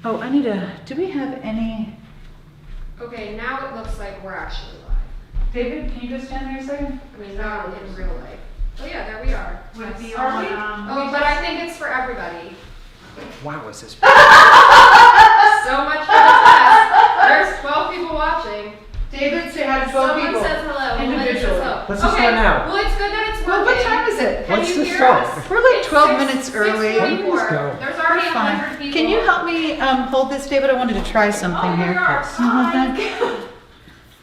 Oh, I need to, do we have any? Okay, now it looks like we're actually live. David, can you go stand there a second? I mean, not in real life. Oh yeah, there we are. Would it be Are on, we? Oh, but I think it's for everybody. Wow, is this? So much for the test. There's 12 people watching. David, say hi to 12 Someone people. says hello. Individually. Let's just start now. Well, it's good that it's working. Well, what time is it? Can What's you the hear start? us? We're like It's 12 minutes early. 6:44. Let's go. There's already We're fine. 100 people. Can you help me hold this, David? I wanted to try something Oh, here. here we are. Can you hold that?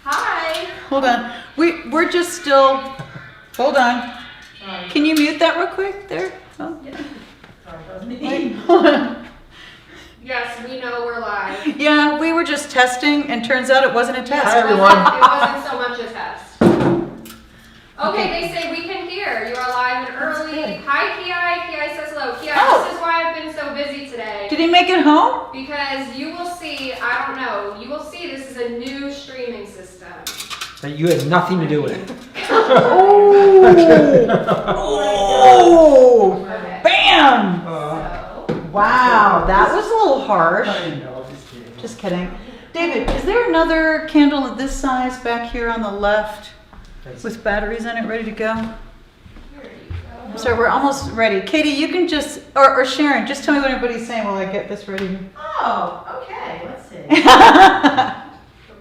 Hi. Hold on. We're just still. Hold on. Can you mute that real quick there? Oh. Wait, hold on. Yes, we know we're live. Yeah, we were just testing, and turns out it wasn't a test. Hi, everyone. It wasn't so much a test. Okay, they say we can hear. You are live and early. good. Hi, Ki. Ki says hello. Ki, Oh. this is why I've been so busy today. Did he make it home? Because you will see, I don't know, you will see this is a new streaming system. That you had nothing to do with it. Oh! Okay. Bam! So, Wow, that was a little harsh. know, just kidding. Just kidding. David, is there another candle of this size back here on the left with batteries in it ready to go? here you go. So we're almost ready. Katie, you can just, or Sharon, just tell me what everybody's saying while I get this ready. Oh, okay, let's see. Hi,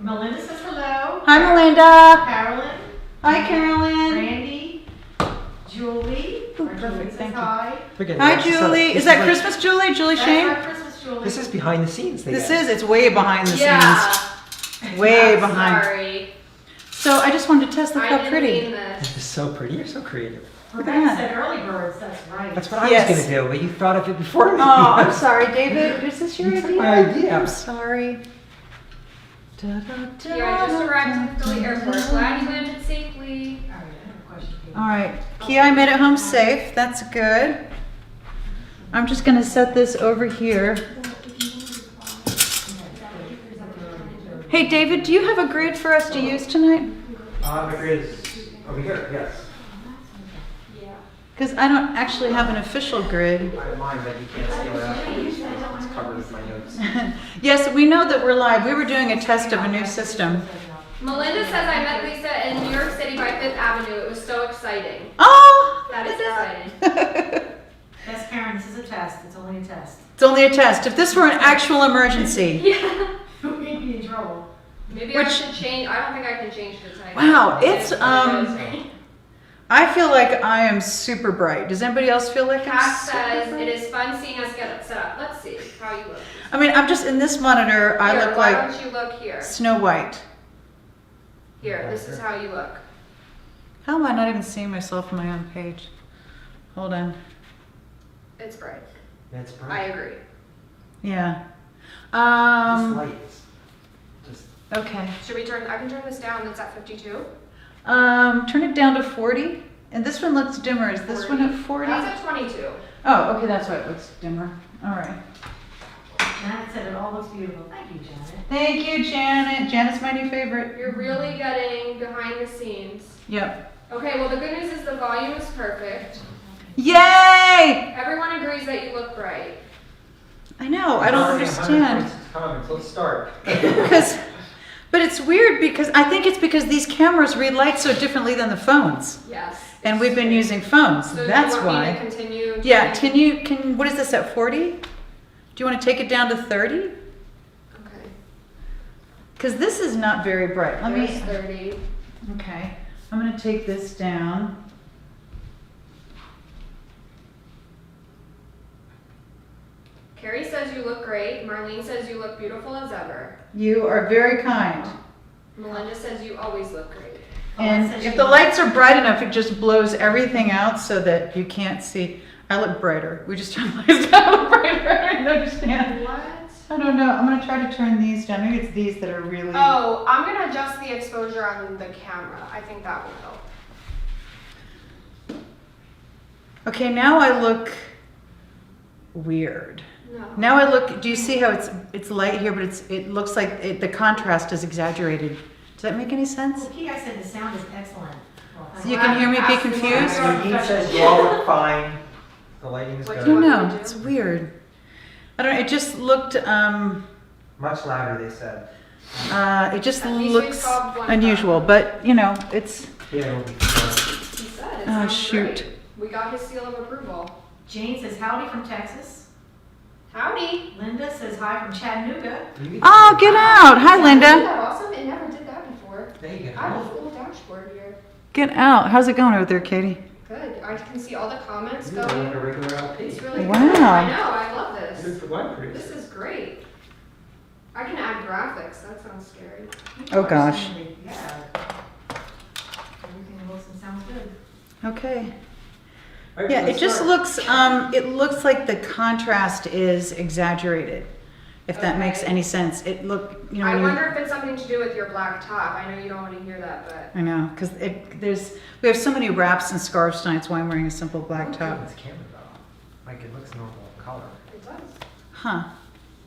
Melinda says hello. Melinda. Carolyn. Hi, Carolyn. Randy. Julie. Ooh, Or Julie perfect, says thank you. hi. Hi, Julie. Is that Christmas Julie? Julie That's Shane? our Christmas Julie. This is behind the scenes. This is, it's way behind the Yeah. scenes. Way behind. Sorry. So I just wanted to test, look I how didn't pretty. mean this. This is so pretty. You're so creative. Rebecca that. said early birds, that's right. That's what I Yes. was gonna do, but you thought of it before me. Oh, I'm sorry, David. Is this your You took idea? my idea. I'm sorry. Here, I just arrived at Philly Airport. Glad you landed safely. All right, I have a question, Katie. All right, Ki made it home safe. That's good. I'm just gonna set this over here. Hey, David, do you have a grid for us to use tonight? The grid is over here, yes. Yeah. Because I don't actually have an official grid. I have mine, but you can't steal it out. It's covered with my notes. Yes, we know that we're live. We were doing a test of a new system. Melinda says I met Lisa in New York City by 5th Avenue. It was so exciting. Oh! That is exciting. Yes, Karen, this is a test, it's only a test. It's only a test. If this were an actual emergency. Yeah. We'd be in trouble. Maybe I Which- should change. I don't think I can change the title. Wow, it's, It is. I feel like I am super bright. Does anybody else feel like I'm Kat super says bright? it is fun seeing us get it set up. Let's see how you look. I mean, I'm just in this monitor. I Here, look why like don't you look here? Snow White. Here, this is how you look. How am I not even seeing myself on my own page? Hold on. It's bright. That's I bright. agree. Yeah. This light is just. Okay. Should we turn? I can turn this down. It's at 52. Turn it down to 40. And this one looks dimmer. Is this one at 40? That's at 22. Oh, okay, that's why it looks dimmer. All right. Janet said it all looks beautiful. Thank you, Janet. Thank you, Janet. Janet's my new favorite. You're really getting behind the scenes. Yep. Okay, well the good news is the volume is perfect. Yay! Everyone agrees that you look bright. I know. I don't understand. Comments. Let's start. Because, but it's weird because I think it's because these cameras read light so differently than the phones, Yes. and we've been using phones. So That's do you want me to why. continue? Yeah. Can what is this at 40? Do you want to take it down to 30? Okay. Because this is not very bright. Let There's me. 30. Okay. I'm gonna take this down. Carrie says you look great. Marlene says you look beautiful as ever. You are very kind. Melinda says you always look great. And if the lights are bright enough, it just blows everything out so that you can't see. I look brighter. We just turn the lights down a little brighter. I don't understand. What? I don't know. I'm gonna try to turn these down. Maybe it's these that are really. Oh, I'm gonna adjust the exposure on the camera. I think that will help. Okay, now I look weird. No. Now I look. Do you see how it's light here, but it looks like the contrast is exaggerated. Does that make any sense? Well, Kia said the sound is excellent. Well, So you can hear me be confused? He says you all look fine. The lighting is What I good. don't do you know. want me to It's do? weird. I don't know, it just looked, Much louder, they said. it just At least we looks solved one unusual, but you know, it's, Yeah, it'll be fun. He said it oh sounds shoot. great. We got his seal of approval. Jane says howdy from Texas. Howdy. Linda says hi from Chattanooga. Oh, get out. Hi, Isn't Linda. that awesome? It never did that before. There you I have a go. full dashboard here. Get out. How's it going over there, Katie? Good. I can see all the comments You're like going. a regular LP. It's really Wow. good. I know. I love Good this. for web crews. This is great. I can add graphics. That sounds scary. Oh, gosh. Yeah. Everything in Wilson sounds good. Okay. All right, Yeah, let's it just start. looks like the contrast is exaggerated, if that makes Okay. any sense. It look, you know, I when you- wonder if it's something to do with your black top. I know you don't want to hear that, but I know, because we have so many wraps and scarves tonight, so I'm wearing a simple black Look top. at this camera though. Like it looks normal color. it does. Huh.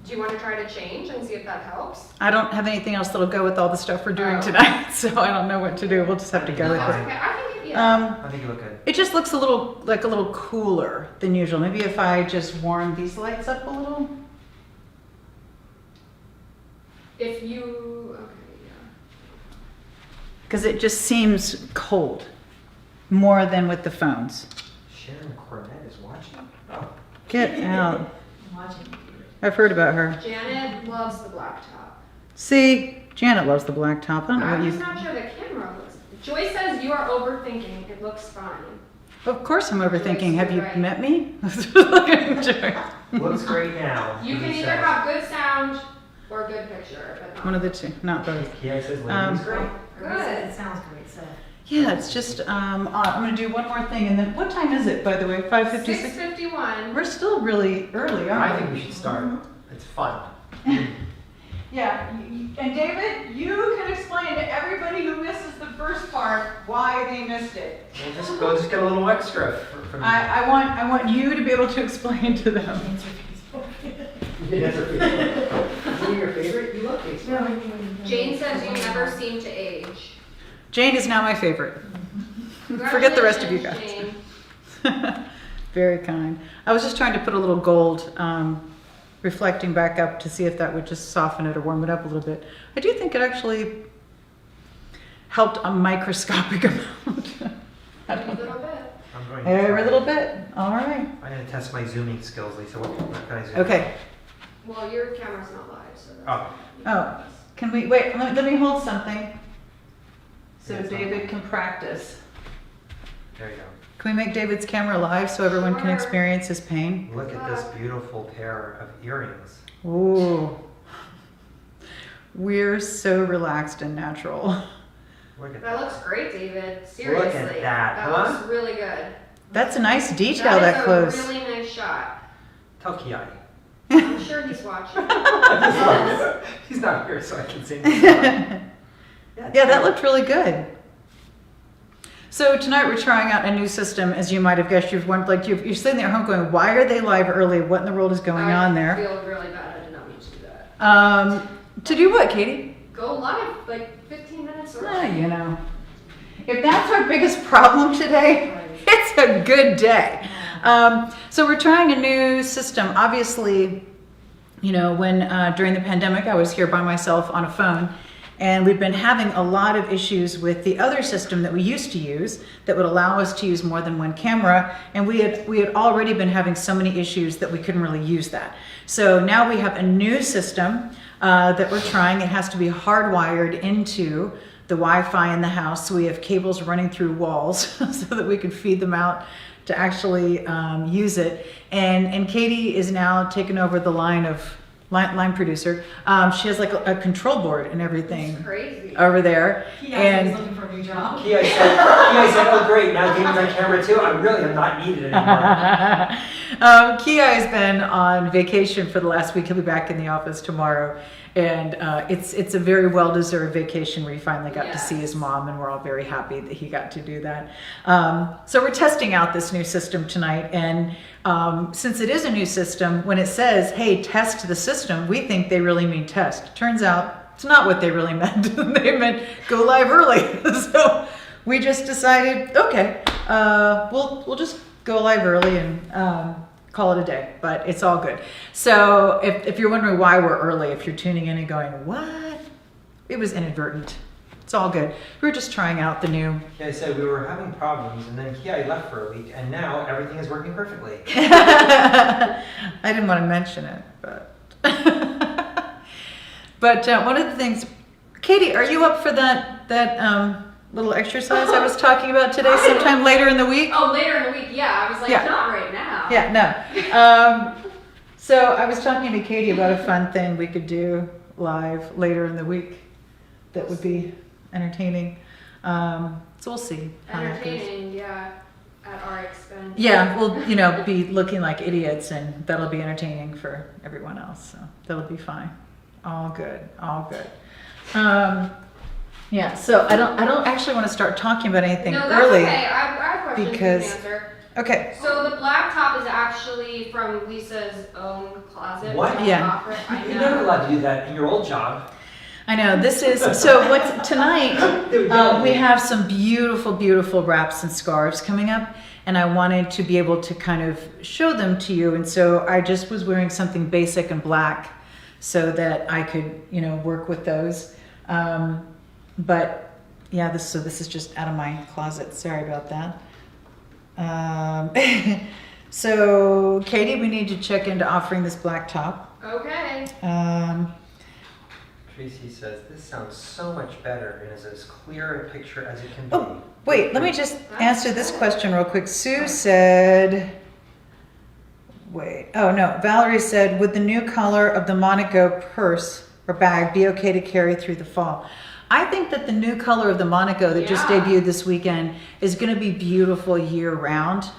Do you want to try to change and see if that helps? I don't have anything else that'll go with all the stuff we're doing Oh. tonight, so I don't know what to do. We'll just have to go with That's it. okay. I can give you that. I think you look good. It just looks a little cooler than usual. Maybe if I just warm these lights up a little. If you, okay, yeah. Because it just seems cold, more than with the phones. Sharon Cornett is watching. Oh. Get out. I'm watching. I've heard about her. Janet loves the black top. See, Janet loves the black top. I don't know I'm what just you... not sure the camera looks. Joy says you are overthinking. It looks fine. Of course I'm overthinking. Joyce, Have you you're right. met me? Look at Joy. Looks great now. You can He either says. have good sound or good picture, but not. One of the two, not both. Yeah, it says Um, ladies great. Everybody says it sounds great, so. Yeah, it's just, I'm going to do one more thing. And then, what time is it, by the way? 5:56? 6:51. We're still really early, I aren't think we? we should start. It's fun. Yeah, and David, you can explain to everybody who misses the first part why they missed it. We'll just get a little extra from I want you to be able to explain to them. Answer Facebook. That's our favorite. Is it your favorite? You love Facebook. Jane says you never seem to age. Jane is now my favorite. Forget the rest of you guys. Congratulations, Jane. Very kind. I was just trying to put a little gold reflecting back up to see if that would just soften it or warm it up a little bit. I do think it actually helped a microscopic amount. I A don't know. little bit. I'm going to Every try. little bit. All right. I'm going to test my zooming skills, Lisa. What can I zoom? Okay. Well, your camera's not live, so that's. Oh. Oh, can we wait? Let me hold something so Yeah, it's not- David can practice. There you go. Can we make David's camera live so everyone can Sure. experience his pain? Look at this beautiful pair of earrings. Ooh. We're so relaxed and natural. Look at That that. looks great, David. Seriously. that, huh? looks really good. That's a nice detail, that is close. a really nice shot. Tell Kiai. I'm sure he's watching. He's not here, so I can say this. Yeah, that looked really good. So tonight we're trying out a new system, as you might have guessed. You've wondered, like you're sitting there at home going, "Why are they live early? What in the world is going on I there?" feel really bad. I did not mean to do that. To do what, Katie? Go live like 15 minutes early. You know, if that's our biggest problem today, it's a good day. So we're trying a new system. Obviously, you know, when during the pandemic, I was here by myself on a phone. And we've been having a lot of issues with the other system that we used to use that would allow us to use more than one camera. And we had already been having so many issues that we couldn't really use that. So now we have a new system that we're trying. It has to be hardwired into the Wi-Fi in the house. So we have cables running through walls so that we can feed them out to actually use it. And Katie is now taking over the line producer. She has like a control board and everything It's crazy. over there. He And he's looking for a new job. Kiai said, oh great, now David's on camera too. I really am not needed anymore. Kia has been on vacation for the last week. He'll be back in the office tomorrow. And it's a very well-deserved vacation where he finally got to see his mom, and we're all very happy that he got to do that. So we're testing out this new system tonight, and since it is a new system, when it says, hey, test the system, we think they really mean test. Turns out it's not what they really meant. They meant go live early. So we just decided, okay, we'll just go live early and call it a day, but it's all good. So if you're wondering why we're early, if you're tuning in and going, what? It was inadvertent. It's all good. We were just trying out the new. Yeah, I said we were having problems, and then I left for a week, and now everything is working perfectly. I didn't want to mention it, but but one of the things, Katie, are you up for that little exercise I was talking about today? Sometime later in the week. Oh, later in the week, yeah. I was like, Yeah. not right now. Yeah, no. So I was talking to Katie about a fun thing we could do live later in the week that would be entertaining. So we'll see. how that goes. Entertaining, yeah, at our expense. Yeah, we'll be looking like idiots, and that'll be entertaining for everyone else. So that'll be fine. All good, all good. Yeah. So I don't actually want to start talking about anything No, that's early. okay. I have questions because- you can answer. Okay. So the black top is actually from Lisa's own closet. What? which I Yeah. offer- I You're know. never allowed to do that in your old job. I know this is so. What's tonight? We have some beautiful, beautiful wraps and scarves coming up, and I wanted to be able to kind of show them to you. And so I just was wearing something basic and black, so that I could, work with those. But yeah, this is just out of my closet. Sorry about that. So Katie, we need to check into offering this black top. Okay. Tracy says, this sounds so much better and is as clear a picture as it can be. Oh, wait, let me just answer this question real quick. Sue said, Valerie said, would the new color of the Monaco purse or bag be okay to carry through the fall? I think that the new color of the Monaco that just Yeah. debuted this weekend is going to be beautiful year round.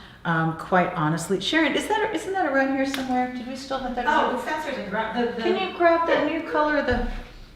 Quite honestly, Sharon, isn't that around here somewhere? Did we still have that? Oh, it's downstairs in the. Can you grab that new color of the?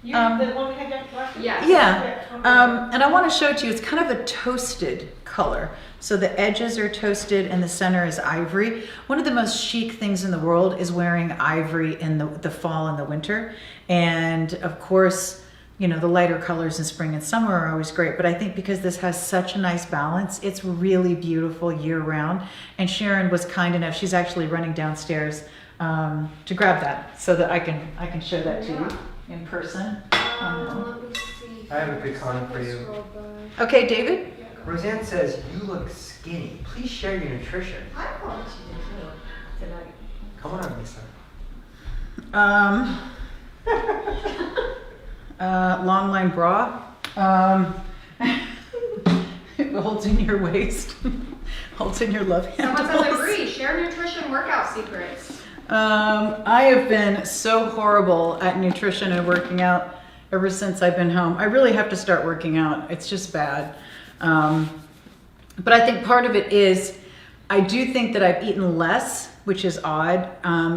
The one we had last week? Yes. Yeah, and I want to show it to you. It's kind of a toasted color. So the edges are toasted and the center is ivory. One of the most chic things in the world is wearing ivory in the fall and the winter. And of course, the lighter colors in spring and summer are always great. But I think because this has such a nice balance, it's really beautiful year round. And Sharon was kind enough. She's actually running downstairs to grab that so that I can show that to you in person. Let me see. I have a good comment for you. Scroll by. Okay, David? Roseanne says, you look skinny. Please share your nutrition. I thought she did too, tonight. Come on, Lisa. Long line bra. It holds in your waist. Holds in your love handles. Someone says agree. Share nutrition workout secrets. I have been so horrible at nutrition and working out ever since I've been home. I really have to start working out. It's just bad. But I think part of it is I do think that I've eaten less, which is odd,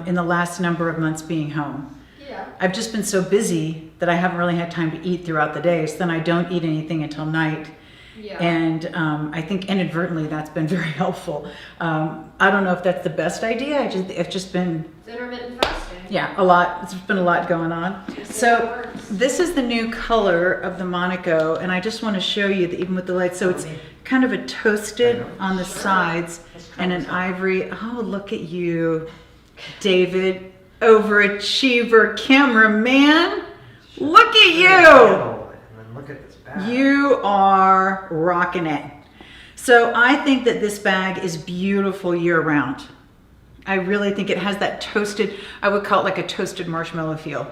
in the last number of months being home. Yeah. I've just been so busy that I haven't really had time to eat throughout the day. So then I don't eat anything until night. Yeah. And I think inadvertently that's been very helpful. I don't know if that's the best idea. It's just been, It's intermittent fasting. yeah, a lot. It's been a lot going on. So this is the new color of the Monaco, and I just want to show you that even with the light. So it's kind of a toasted on the sides and an ivory. Oh, look at you, David, overachiever cameraman. Look at you. And then look at this bag. You are rocking it. So I think that this bag is beautiful year round. I really think it has that toasted, I would call it like a toasted marshmallow feel.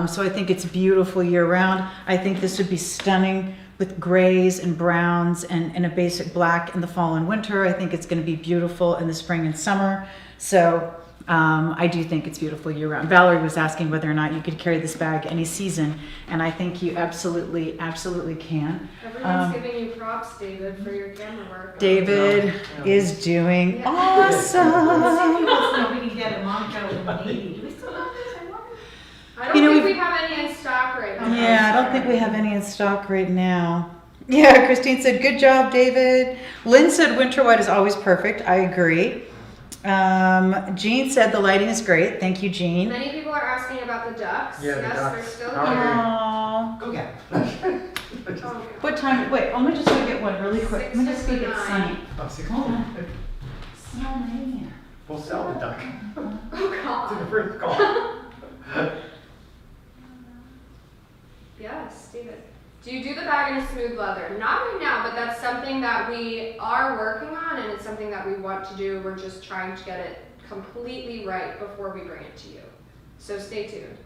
So I think it's beautiful year round. I think this would be stunning with grays and browns and a basic black in the fall and winter. I think it's going to be beautiful in the spring and summer. So I do think it's beautiful year round. Valerie was asking whether or not you could carry this bag any season, and I think you absolutely, absolutely can. Everyone's giving you props, David, for your camera work. David No. is doing Yeah. Let's see if awesome. he wants to know we can get a Monaco in the navy. Do we still have this? I wonder. I don't You know, think we've- we have any in stock right now. Yeah, I don't think we have any in stock right now. Yeah, Christine said, good job, David. Lynn said winter white is always perfect. I agree. Jean said the lighting is great. Thank you, Jean. Many people are asking about the ducks. Yeah, the yes, ducks. they're still How are here. Aww. Go get it. Oh, What time? Wait, let me just go get one really quick. Let me just go get 6:59. Sunny. Oh, 6. Hold on. Sunny. We'll sell the duck. Oh To the God. first call. Yes, David. Do you do the bag in a smooth leather? Not right now, but that's something that we are working on, and it's something that we want to do. We're just trying to get it completely right before we bring it to you. So stay tuned.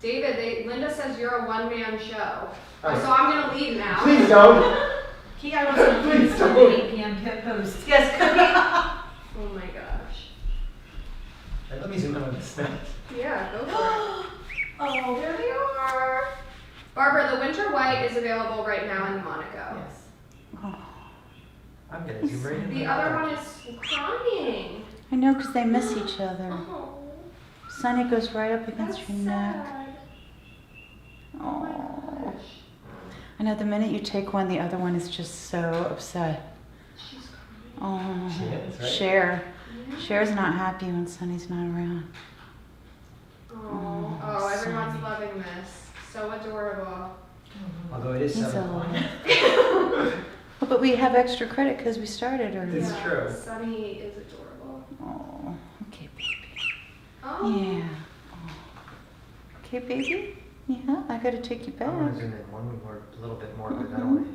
David, Linda says you're a one-man show. Oh. So I'm gonna leave now. Please don't. Key, I was going to Please do some don't. 8 p.m. pit post. Yes, cookie. Oh my gosh. Let me zoom in on this thing. Yeah, go for it. Oh, there they are. Barbara, the winter white is available right now in Monaco. Yes. I'm gonna zoom right in. The other one is crying. I know, because they miss each other. Oh, Sunny goes right up against that's your neck. sad. Oh. Gosh. I know the minute you take one, the other one is just so upset. She's crying. Oh, She is, right? Cher. Yeah. Cher's not happy when Sunny's not around. Oh, Oh, everyone's Sunny. loving this. So adorable. Although it is He's 7 old. o'clock. Oh, but we have extra credit because we started early. It's true. Sunny is adorable. Oh, okay, baby. Oh. Yeah. Oh. Okay, baby. Yeah, I gotta take you I want back. to zoom in a little bit more, but I don't want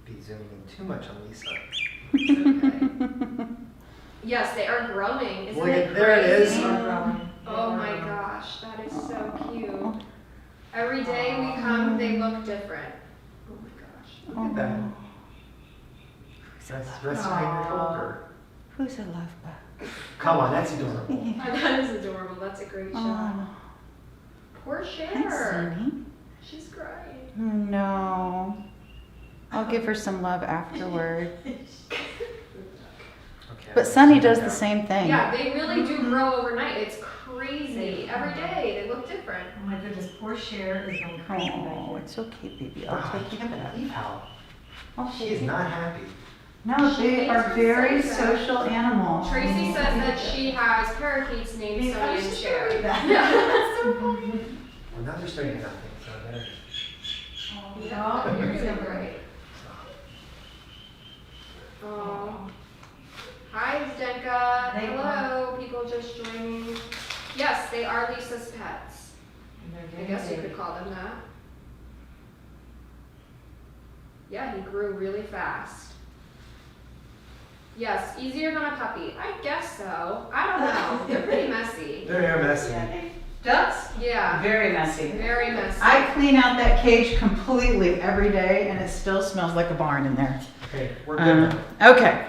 to be zooming in too much on Lisa. Okay. Yes, they are growing. Isn't Look it at- there it is. crazy? They are growing. Oh my gosh, that is so cute. Every day we come, they look different. Oh my gosh. Look at that. That's behind your shoulder. Who's a love bug? Come on, that's adorable. That is adorable. That's a great shot. Oh, Poor hi, Cher. Sunny. She's crying. No. I'll give her some love afterward. Okay, But I'm Sunny zooming does the out. same thing. Yeah, they really do grow overnight. It's crazy. Every day they look different. Oh my goodness, poor Cher is going crazy back Oh, here. it's okay, baby. Wow, I'll I take you can't back. believe how I'll she take is you not back. happy. No, She they needs are to very say that. social animals. Tracy says that she has parakeets named Sunny and Cher. That. Yeah. That's so funny. Well, now they're starting to nothing, so I better. Yeah, you're doing great. Oh. Hi, Zdenka. They Hello, people just joining. Yes, they are Lisa's pets. And they're I very guess you big. could call them that. Yeah, he grew really fast. Yes, easier than a puppy. I guess so. I don't know. They're pretty messy. They're messy. Ducks? Yeah, Very messy. very messy. I clean out that cage completely every day and it still smells like a barn in there. Okay, we're good now. Okay.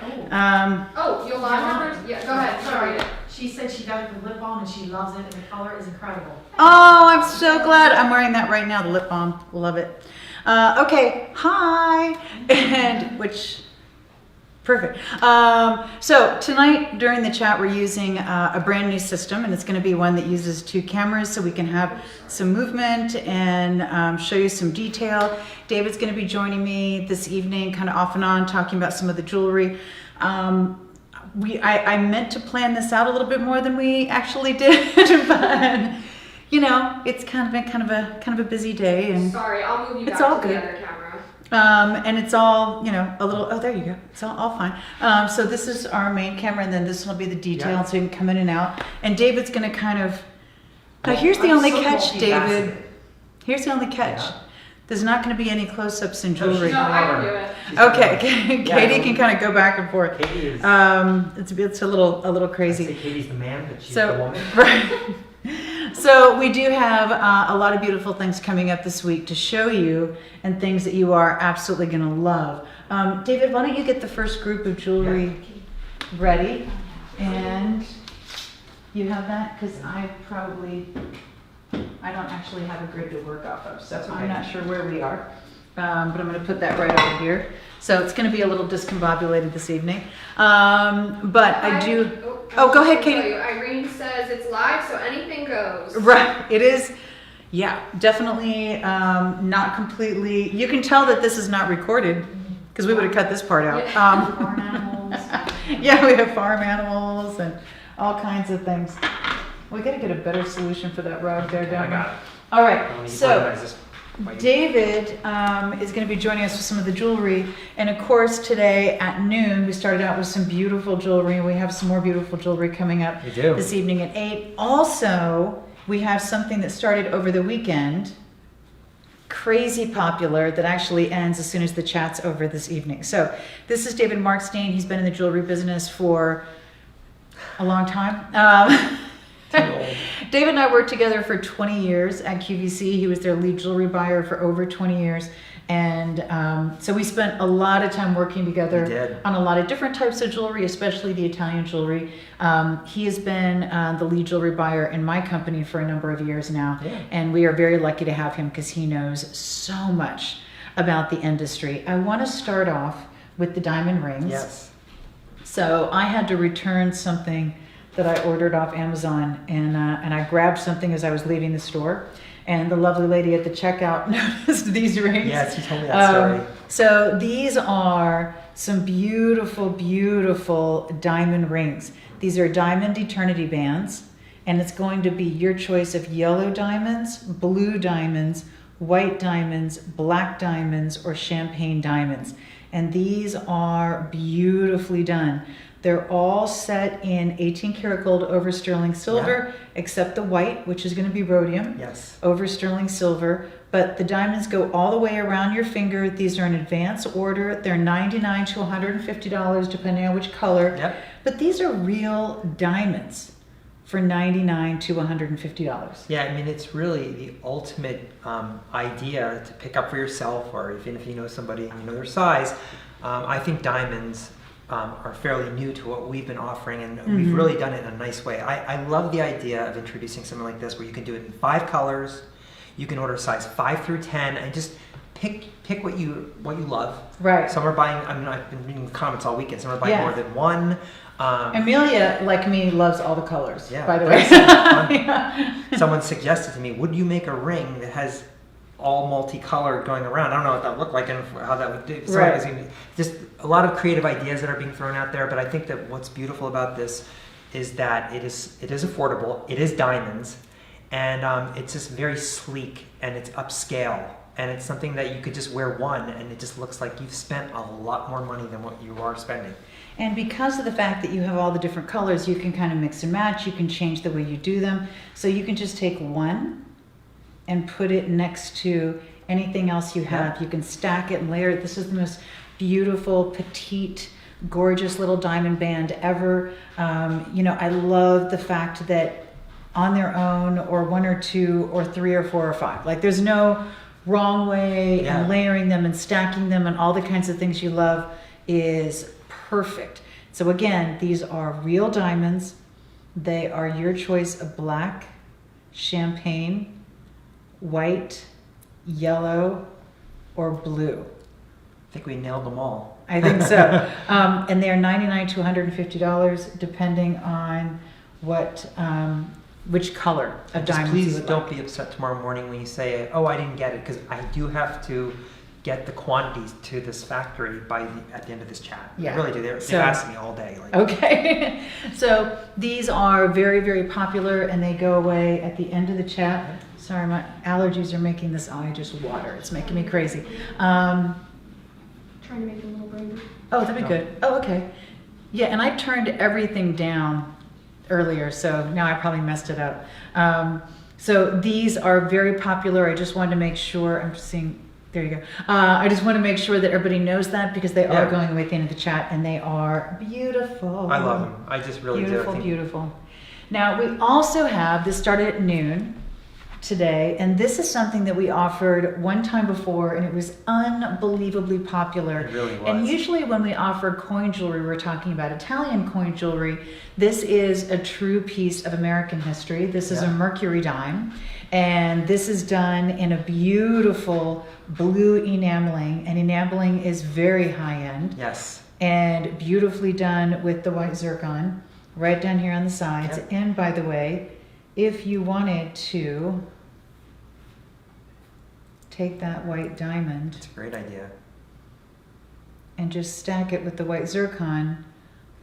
Oh, Yolanda. Yeah, go ahead. Sorry. She said she got the lip balm and she loves it and the color is incredible. Oh, I'm so glad. I'm wearing that right now, the lip balm. Love it. Okay, hi. And which, perfect. So tonight during the chat, we're using a brand new system, and it's going to be one that uses 2 cameras so we can have some movement and show you some detail. David's going to be joining me this evening, kind of off and on, talking about some of the jewelry. I meant to plan this out a little bit more than we actually did, but you know, it's kind of been kind of a busy day, and Sorry, I'll move you It's back all to good. the other camera. and it's all, you know, a little. Oh, there you go. It's all fine. So this is our main camera, and then this will be the detail, Yeah. so you can come in and out. And David's going to kind of. Now here's the I'm only so catch, David. multifaceted. Here's the only catch. Yeah. There's not going to be any close-ups in jewelry. No, I can do it. She's Okay, good. Katie Yeah, can kind of go back and forth. Katie is. It's a little I'd crazy. say Katie's the man, but she's So, the woman. right. So we do have a lot of beautiful things coming up this week to show you, and things that you are absolutely going to love. David, why don't you get the first group of jewelry ready? And you have that? Because I don't actually have a grid to work off of, so That's okay. I'm not sure where we are. But I'm going to put that right over here. So it's going to be a little discombobulated this evening. But I do... Oh, go ahead, Katie. Irene says it's live, so anything goes. Right, it is. Yeah, definitely not completely. You can tell that this is not recorded because we would have cut this part out. Farm animals. Yeah, we have farm animals and all kinds of things. We got to get a better solution for that rug there, Okay, don't I we? got it. All I right, need to so organize this. David is going to be joining us with some of the jewelry. And of course, today at noon, we started out with some beautiful jewelry. We have some more beautiful jewelry coming up We do. this evening at 8. Also, we have something that started over the weekend, crazy popular, that actually ends as soon as the chat's over this evening. So this is David Markstein. He's been in the jewelry business for a long time. Too old. David and I worked together for 20 years at QVC. He was their lead jewelry buyer for over 20 years. And so we spent a lot of time working together We did. on a lot of different types of jewelry, especially the Italian jewelry. He has been the lead jewelry buyer in my company for a number of years now. Yeah. And we are very lucky to have him because he knows so much about the industry. I want to start off with the diamond rings. Yes. So I had to return something that I ordered off Amazon, and I grabbed something as I was leaving the store, and the lovely lady at the checkout noticed these rings. Yes, you told me that story. So these are some beautiful, beautiful diamond rings. These are diamond eternity bands, and it's going to be your choice of yellow diamonds, blue diamonds, white diamonds, black diamonds, or champagne diamonds. And these are beautifully done. They're all set in 18 karat gold over sterling silver, except the white, which is going to be rhodium, Yes. over sterling silver. But the diamonds go all the way around your finger. These are an advance order. They're $99 to $150, depending on which color. Yep. But these are real diamonds for $99 to $150. Yeah, I mean, it's really the ultimate idea to pick up for yourself, or even if you know somebody and you know their size. I think diamonds are fairly new to what we've been offering, and we've really done it in a nice way. I love the idea of introducing something like this where you can do it in 5 colors. You can order size 5 through 10 and just pick what you love. Right. Some are buying, I mean, I've been reading comments all weekend, some are buying Yeah. more than one. Amelia, like me, loves all the colors, Yeah, by the way. that's fun. Yeah. Someone suggested to me, would you make a ring that has all multicolored going around? I don't know what that would look like and how that would do. So Right. I mean, just a lot of creative ideas that are being thrown out there, but I think that what's beautiful about this is that it is affordable, it is diamonds, and it's just very sleek, and it's upscale, and it's something that you could just wear one and it just looks like you've spent a lot more money than what you are spending. And because of the fact that you have all the different colors, you can kind of mix and match. You can change the way you do them. So you can just take one and put it next to anything else you have. Yeah. You can stack it and layer it. This is the most beautiful, petite, gorgeous little diamond band ever. I love the fact that on their own, or 1 or 2 or 3 or 4 or 5, like there's no wrong way Yeah. in layering them and stacking them, and all the kinds of things you love is perfect. So again, these are real diamonds. They are your choice of black, champagne, white, yellow, or blue. I think we nailed them all. I think so. And they are $99 to $150, depending on which color of Just diamonds please you would don't like. be upset tomorrow morning when you say, "Oh, I didn't get it," because I do have to get the quantities to this factory at the end of this chat. Yeah. I really do. They've So- asked me all day. Like, Okay. So these are very, very popular, and they go away at the end of the chat. Sorry, my allergies are making this eye just water. It's making me crazy. Trying to make a little brain. Oh, that'd be good. Oh, okay. Yeah, and I turned everything down earlier, so now I probably messed it up. So these are very popular. I just wanted to make sure, I'm just seeing, there you go. I just want to make sure that everybody knows that, because they are Yeah. going away at the end of the chat, and they are beautiful. I love them. I just really Beautiful, do. I think beautiful. Now, we also have, this started at noon today, and this is something that we offered one time before, and it was unbelievably popular. It really was. And usually when we offer coin jewelry, we're talking about Italian coin jewelry. This is a true piece of American history. This is a Yeah. mercury dime, and this is done in a beautiful blue enameling, and enameling is very high end Yes. and beautifully done with the white zircon right down here on the sides. Yep. And by the way, if you wanted to take that white diamond It's a great idea. and just stack it with the white zircon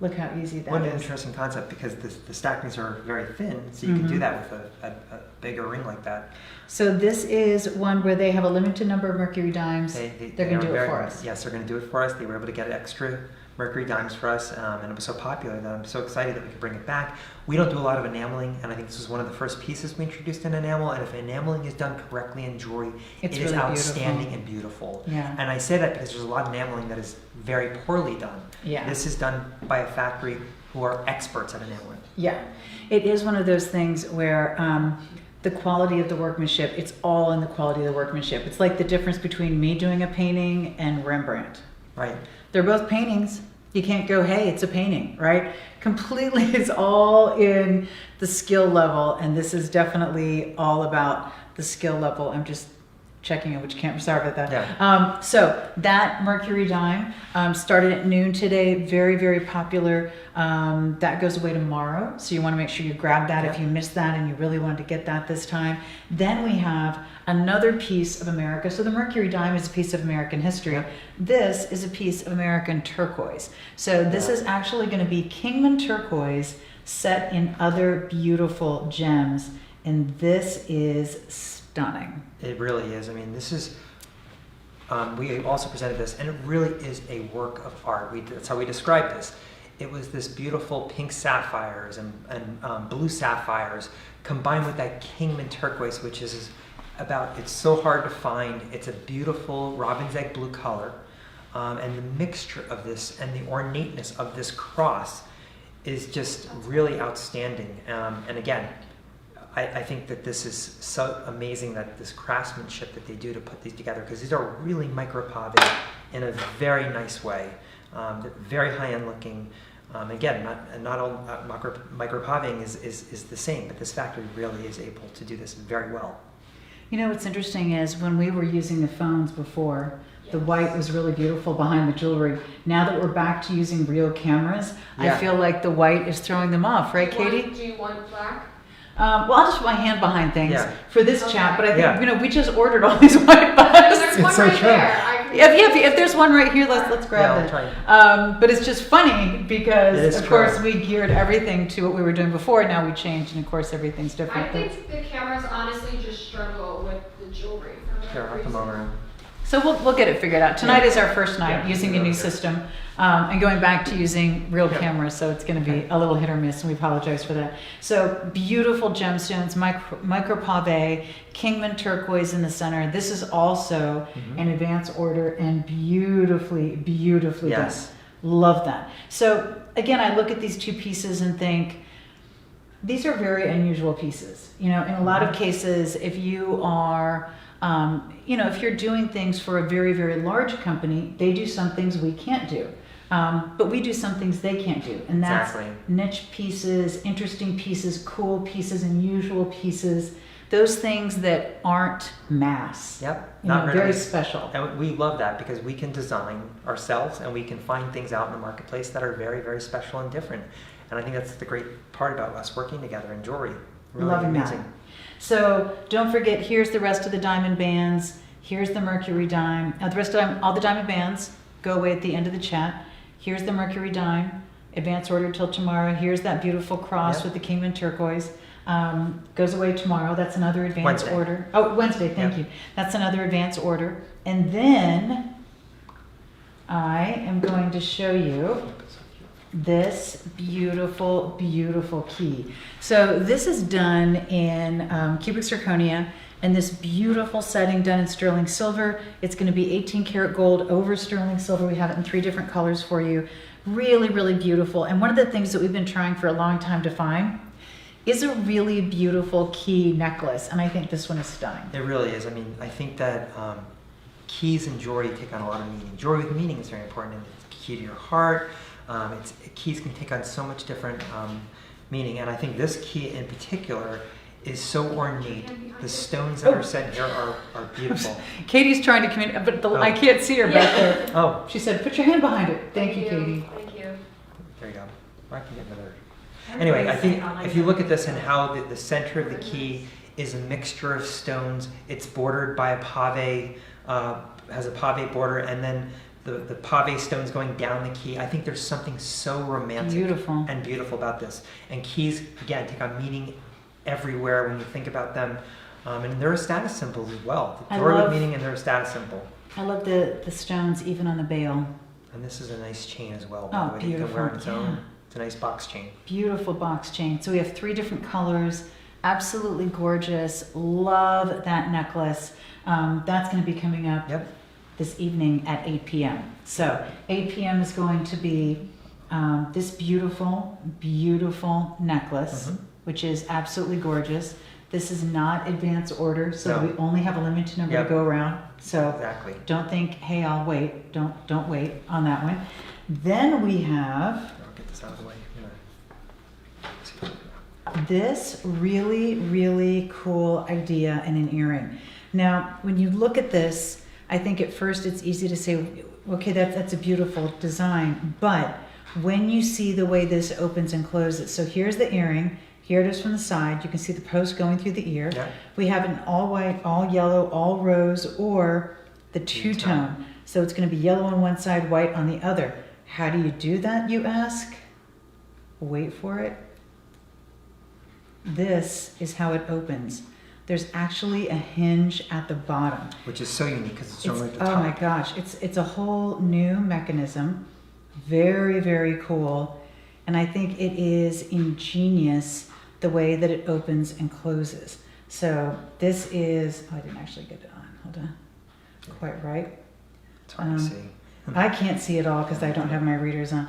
Look how easy that What an is. interesting concept, because the stackings are very thin, so you can do that with a bigger ring like that. So this is one where they have a limited number of mercury dimes. They're going to do it for us. Yes, they're going to do it for us. They were able to get extra mercury dimes for us, and it was so popular that I'm so excited that we could bring it back. We don't do a lot of enameling, and I think this was one of the first pieces we introduced in enamel, and if enameling is done correctly in jewelry, It's it is really outstanding beautiful. and beautiful. Yeah. And I say that because there's a lot of enameling that is very poorly done. Yeah. This is done by a factory who are experts at enameling. Yeah, it is one of those things where the quality of the workmanship, it's all in the quality of the workmanship. It's like the difference between me doing a painting and Rembrandt. Right. They're both paintings. You can't go, hey, it's a painting, right? Completely, it's all in the skill level, and this is definitely all about the skill level. I'm just checking in which camera. Sorry about that. Yeah. So that mercury dime started at noon today. Very, very popular. That goes away tomorrow. So you want to make sure you grab that if you missed that and you really wanted to get that this time. Then we have another piece of America. So the mercury dime is a piece of American history. Yeah. This is a piece of American turquoise. So this is actually going to be Kingman turquoise set in other beautiful gems. And this is stunning. It really is. I mean, this is, we also presented this, and it really is a work of art. That's how we described this. It was this beautiful pink sapphires and blue sapphires combined with that Kingman turquoise, which is it's so hard to find. It's a beautiful robin's egg blue color. And the mixture of this and the ornateness of this cross is just really outstanding. And again, I think that this is so amazing, that this craftsmanship that they do to put these together, because these are really micropave in a very nice way. They're very high-end looking. Again, not all micropaving is the same, but this factory really is able to do this very well. You know what's interesting is when we were using the phones before, the white was really beautiful behind the jewelry. Now that we're back to using real cameras, Yeah. I feel like the white is throwing them off, right, Katie? Do you want black? Well, I'll just put my hand behind things for this chat, but I think Yeah. We just ordered all these white busts. There's one so right true. there. I can If there's one right here, let's grab I'll it. try. But it's just funny It because, is of true. course, we geared everything to what we were doing before. Now we changed, and of course, everything's different. I think the cameras honestly just struggle with the jewelry. For Sure, whatever I'll come reason. over. So we'll get it figured out. Tonight is our first night Yeah. using the new system and going back to using real Yeah. cameras, so it's going to be a little hit or miss, and we apologize for that. So beautiful gemstones, micropave, Kingman turquoise in the center. This is also an advance order and beautifully Yes. done. Love that. So again, I look at these two pieces and think, these are very unusual pieces. You know, in a lot of cases, if you are if you're doing things for a very, very large company, they do some things we can't do. But we do some things they can't do. And that's Exactly. niche pieces, interesting pieces, cool pieces, unusual pieces. Those things that aren't mass. Yep. You know, Not really. very special. And we love that because we can design ourselves and we can find things out in the marketplace that are very, very special and different. And I think that's the great part about us working together in jewelry. Really Loving amazing. that. So don't forget, here's the rest of the diamond bands. Here's the mercury dime. The rest of all the diamond bands go away at the end of the chat. Here's the mercury dime. Advance order till tomorrow. Here's that beautiful cross Yep. with the Kingman turquoise. Goes away tomorrow. That's another advance Wednesday. order. Oh, Wednesday. Thank Yep. you. That's another advance order. And then I am going to show you this beautiful, beautiful key. So this is done in cubic zirconia and this beautiful setting done in sterling silver. It's going to be 18 karat gold over sterling silver. We have it in 3 different colors for you. Really, really beautiful. And one of the things that we've been trying for a long time to find is a really beautiful key necklace. And I think this one is stunning. It really is. I mean, I think that keys and jewelry take on a lot of meaning. Jewelry with meaning is very important. And it's key to your heart. Keys can take on so much different meaning, and I think this key in particular is so ornate. The stones that are set here are beautiful. Katie's trying to communicate, but I can't see her back there. Oh, She said, put your hand behind it. Thank you, Katie. Thank you. there you go. I can get another. Anyway, I think if you look at this and how the center of the key is a mixture of stones, it's bordered by a pave, has a pave border, and then the pave stones going down the key. I think there's something so romantic Beautiful. and beautiful about this. And keys, again, take on meaning everywhere when you think about them. And they're a status symbol as well. The I door with love- meaning and they're a status symbol. I love the stones even on the bail. And this is a nice chain as well. Oh, By the way, you can wear it on its beautiful, own. yeah. It's a nice box chain. Beautiful box chain. So we have 3 different colors. Absolutely gorgeous. Love that necklace. That's going to be coming up Yep. this evening at 8 p.m. So 8 p.m. is going to be this beautiful, beautiful necklace, Mhm. which is absolutely gorgeous. This is not advance order, so No. we only have a limited number Yep. to go around. So Exactly. don't think, hey, I'll wait. Don't wait on that one. Then we have I'll get this out of the way. this really, really cool idea in an earring. Now, when you look at this, I think at first it's easy to say, okay, that's a beautiful design, but when you see the way this opens and closes, so here's the earring, here it is from the side, you can see the post going through the ear. Yeah. We have an all white, all yellow, all rose, or the two-tone. So it's gonna be yellow on one side, white on the other. How do you do that, you ask? Wait for it. This is how it opens. There's actually a hinge at the bottom. Which is so unique because it's It's, normally at the oh top. my gosh, it's a whole new mechanism. Very, very cool. And I think it is ingenious the way that it opens and closes. So this is, oh, I didn't actually get it on, hold on. Quite right. It's hard to see. I can't see it all because I don't have my readers on.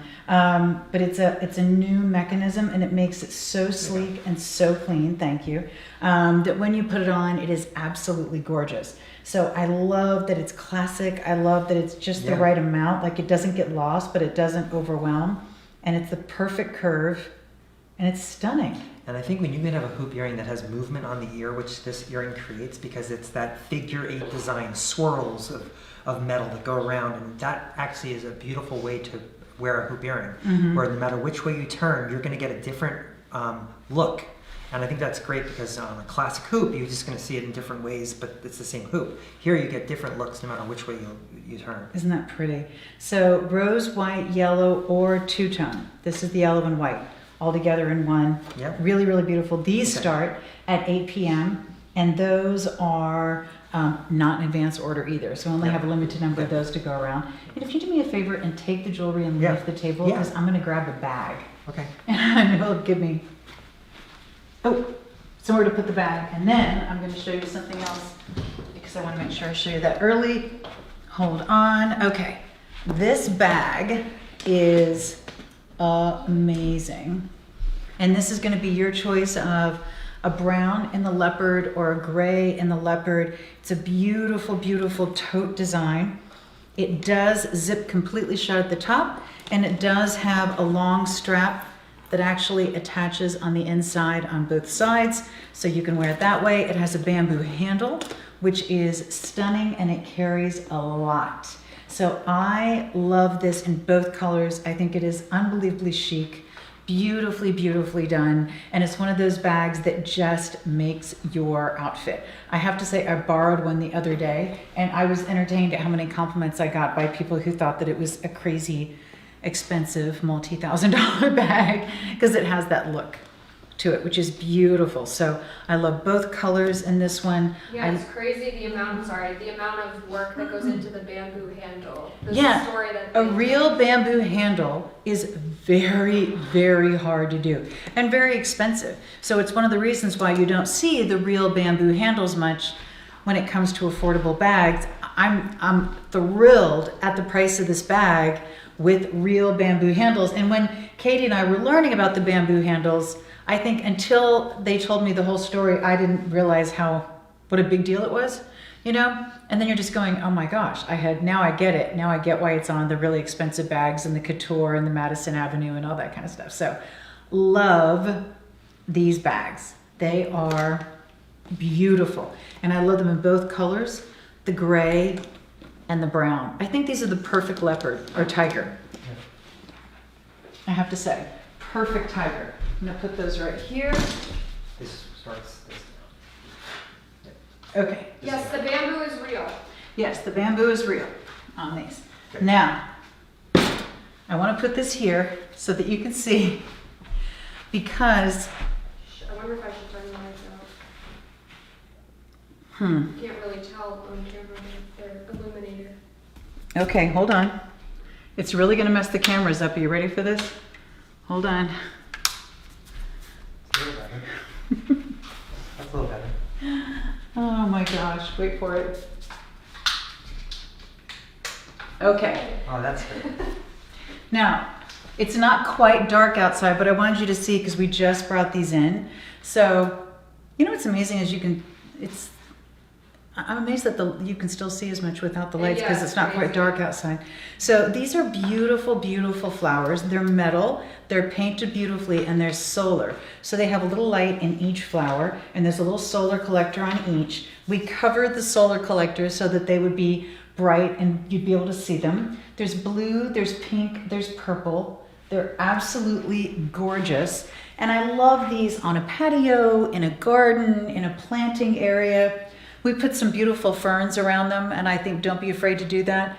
But it's a new mechanism and it makes it so sleek and so clean, thank you, that when you put it on, it is absolutely gorgeous. So I love that it's classic. I love that it's just the Yeah. right amount. Like it doesn't get lost, but it doesn't overwhelm. And it's the perfect curve and it's stunning. And I think when you can have a hoop earring that has movement on the ear, which this earring creates because it's that figure 8 design, swirls of metal that go around, and that actually is a beautiful way to wear a hoop earring, where no matter which way you turn, you're going to get a different look. And I think that's great because on a classic hoop, you're just going to see it in different ways, but it's the same hoop. Here you get different looks no matter which way you turn. Isn't that pretty? So rose, white, yellow, or two-tone. This is the yellow and white all together in one. Yep. Really, really beautiful. These Okay. start at 8 p.m. and those are not in advance order either. So I only Yep. have a limited number of those to go around. And if you do me a favor and take the jewelry and Yeah. leave the table, Yeah. because I'm going to grab a bag. Okay. And it'll give me, somewhere to put the bag. And then I'm going to show you something else because I want to make sure I show you that early. Hold on. Okay. This bag is amazing. And this is going to be your choice of a brown in the leopard or a gray in the leopard. It's a beautiful, beautiful tote design. It does zip completely shut at the top, and it does have a long strap that actually attaches on the inside on both sides, so you can wear it that way. It has a bamboo handle, which is stunning, and it carries a lot. So I love this in both colors. I think it is unbelievably chic, beautifully, beautifully done. And it's one of those bags that just makes your outfit. I have to say I borrowed one the other day and I was entertained at how many compliments I got by people who thought that it was a crazy expensive multi-$1,000 bag because it has that look to it, which is beautiful. So I love both colors in this one. Yeah, it's crazy the amount of work that goes into the bamboo handle. The Yeah, story that a they- real bamboo handle is very, very hard to do and very expensive. So it's one of the reasons why you don't see the real bamboo handles much when it comes to affordable bags. I'm thrilled at the price of this bag with real bamboo handles. And when Katie and I were learning about the bamboo handles, I think until they told me the whole story, I didn't realize what a big deal it was, you know? And then you're just going, oh my gosh, now I get it. Now I get why it's on the really expensive bags and the couture and the Madison Avenue and all that kind of stuff. So love these bags. They are beautiful. And I love them in both colors, the gray and the brown. I think these are the perfect leopard or tiger. I have to say, perfect tiger. I'm gonna put those right here. This starts this. Okay. Yes, the bamboo is real. Yes, the bamboo is real on these. Now, I want to put this here so that you can see, because, I wonder if I should turn the lights out. You can't really tell on camera they're illuminated. Okay, hold on. It's really going to mess the cameras up. Are you ready for this? Hold on. It's a little better. That's a little better. Oh my gosh, wait for it. Okay, Oh, that's good. now, it's not quite dark outside, but I wanted you to see because we just brought these in. So, you know what's amazing is I'm amazed that you can still see as much without the lights because Yeah, it's not quite crazy. dark outside. So these are beautiful, beautiful flowers. They're metal, they're painted beautifully, and they're solar. So they have a little light in each flower, and there's a little solar collector on each. We covered the solar collectors so that they would be bright and you'd be able to see them. There's blue, there's pink, there's purple. They're absolutely gorgeous. And I love these on a patio, in a garden, in a planting area. We put some beautiful ferns around them, and I think don't be afraid to do that.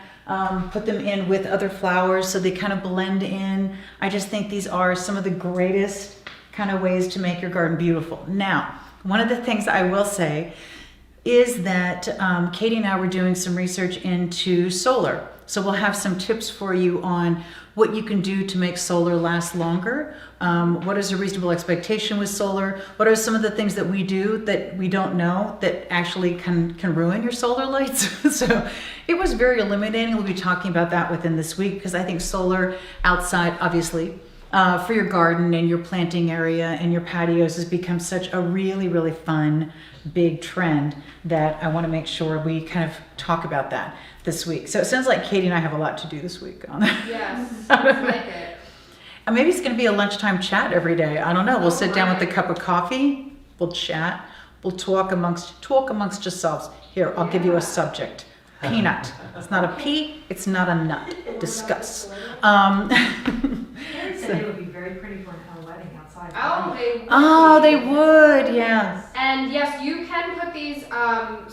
Put them in with other flowers so they kind of blend in. I just think these are some of the greatest kind of ways to make your garden beautiful. Now, one of the things I will say is that Katie and I were doing some research into solar. So we'll have some tips for you on what you can do to make solar last longer. What is a reasonable expectation with solar? What are some of the things that we do that we don't know that actually can ruin your solar lights? So it was very illuminating. We'll be talking about that within this week because I think solar outside, obviously, for your garden and your planting area and your patios has become such a really, really fun, big trend that I want to make sure we kind of talk about that this week. So it sounds like Katie and I have a lot to do this week on that. Yes, looks like it. And maybe it's going to be a lunchtime chat every day. I don't know. We'll sit down with a cup of coffee. We'll chat. We'll talk amongst yourselves. Here, I'll give you a subject. Peanut. It's not a pea. It's not a nut. Discuss. Karen said they would be very pretty for a wedding outside. Oh, they would. Oh, they would. Yeah. And yes, you can put these,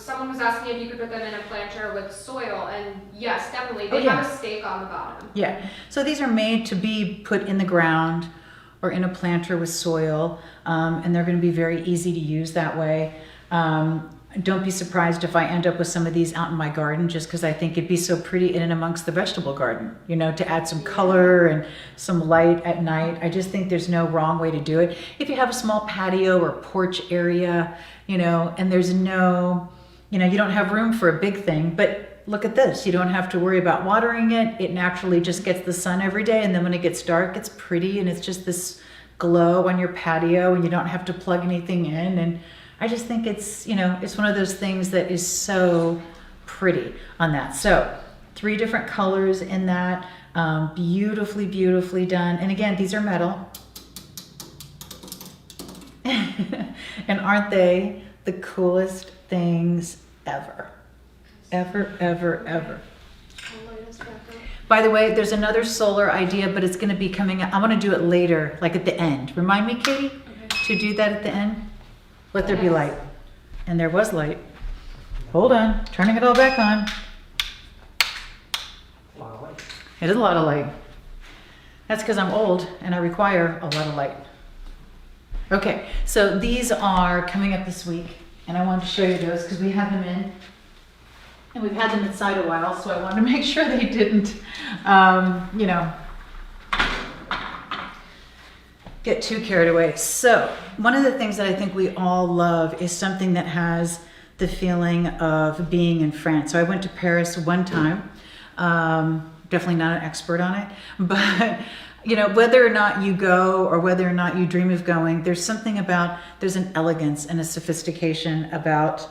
someone was asking if you could put them in a planter with soil, and yes, definitely. They have a stake on the bottom. Yeah. So these are made to be put in the ground or in a planter with soil, and they're going to be very easy to use that way. Don't be surprised if I end up with some of these out in my garden just because I think it'd be so pretty in and amongst the vegetable garden, you know, to add some color and some light at night. I just think there's no wrong way to do it. If you have a small patio or porch area, you know, and there's no, you know, you don't have room for a big thing, but look at this. You don't have to worry about watering it. It naturally just gets the sun every day. And then when it gets dark, it's pretty and it's just this glow on your patio and you don't have to plug anything in. And I just think it's, you know, it's one of those things that is so pretty on that. So 3 different colors in that, beautifully, beautifully done. And again, these are metal. And aren't they the coolest things ever? Ever, ever, ever. I'll light us back up. By the way, there's another solar idea, but it's going to be coming up. I'm going to do it later, like at the end. Remind me, Katie, to do that at the end. Let there be light. And there was light. Hold on, turning it all back on. Wow, like, It is a lot of light. That's because I'm old and I require a lot of light. Okay, so these are coming up this week, and I wanted to show you those because we have them in. And we've had them inside a while, so I wanted to make sure they didn't, you know, get too carried away. So one of the things that I think we all love is something that has the feeling of being in France. So I went to Paris one time, definitely not an expert on it, but you know, whether or not you go or whether or not you dream of going, there's something about, there's an elegance and a sophistication about,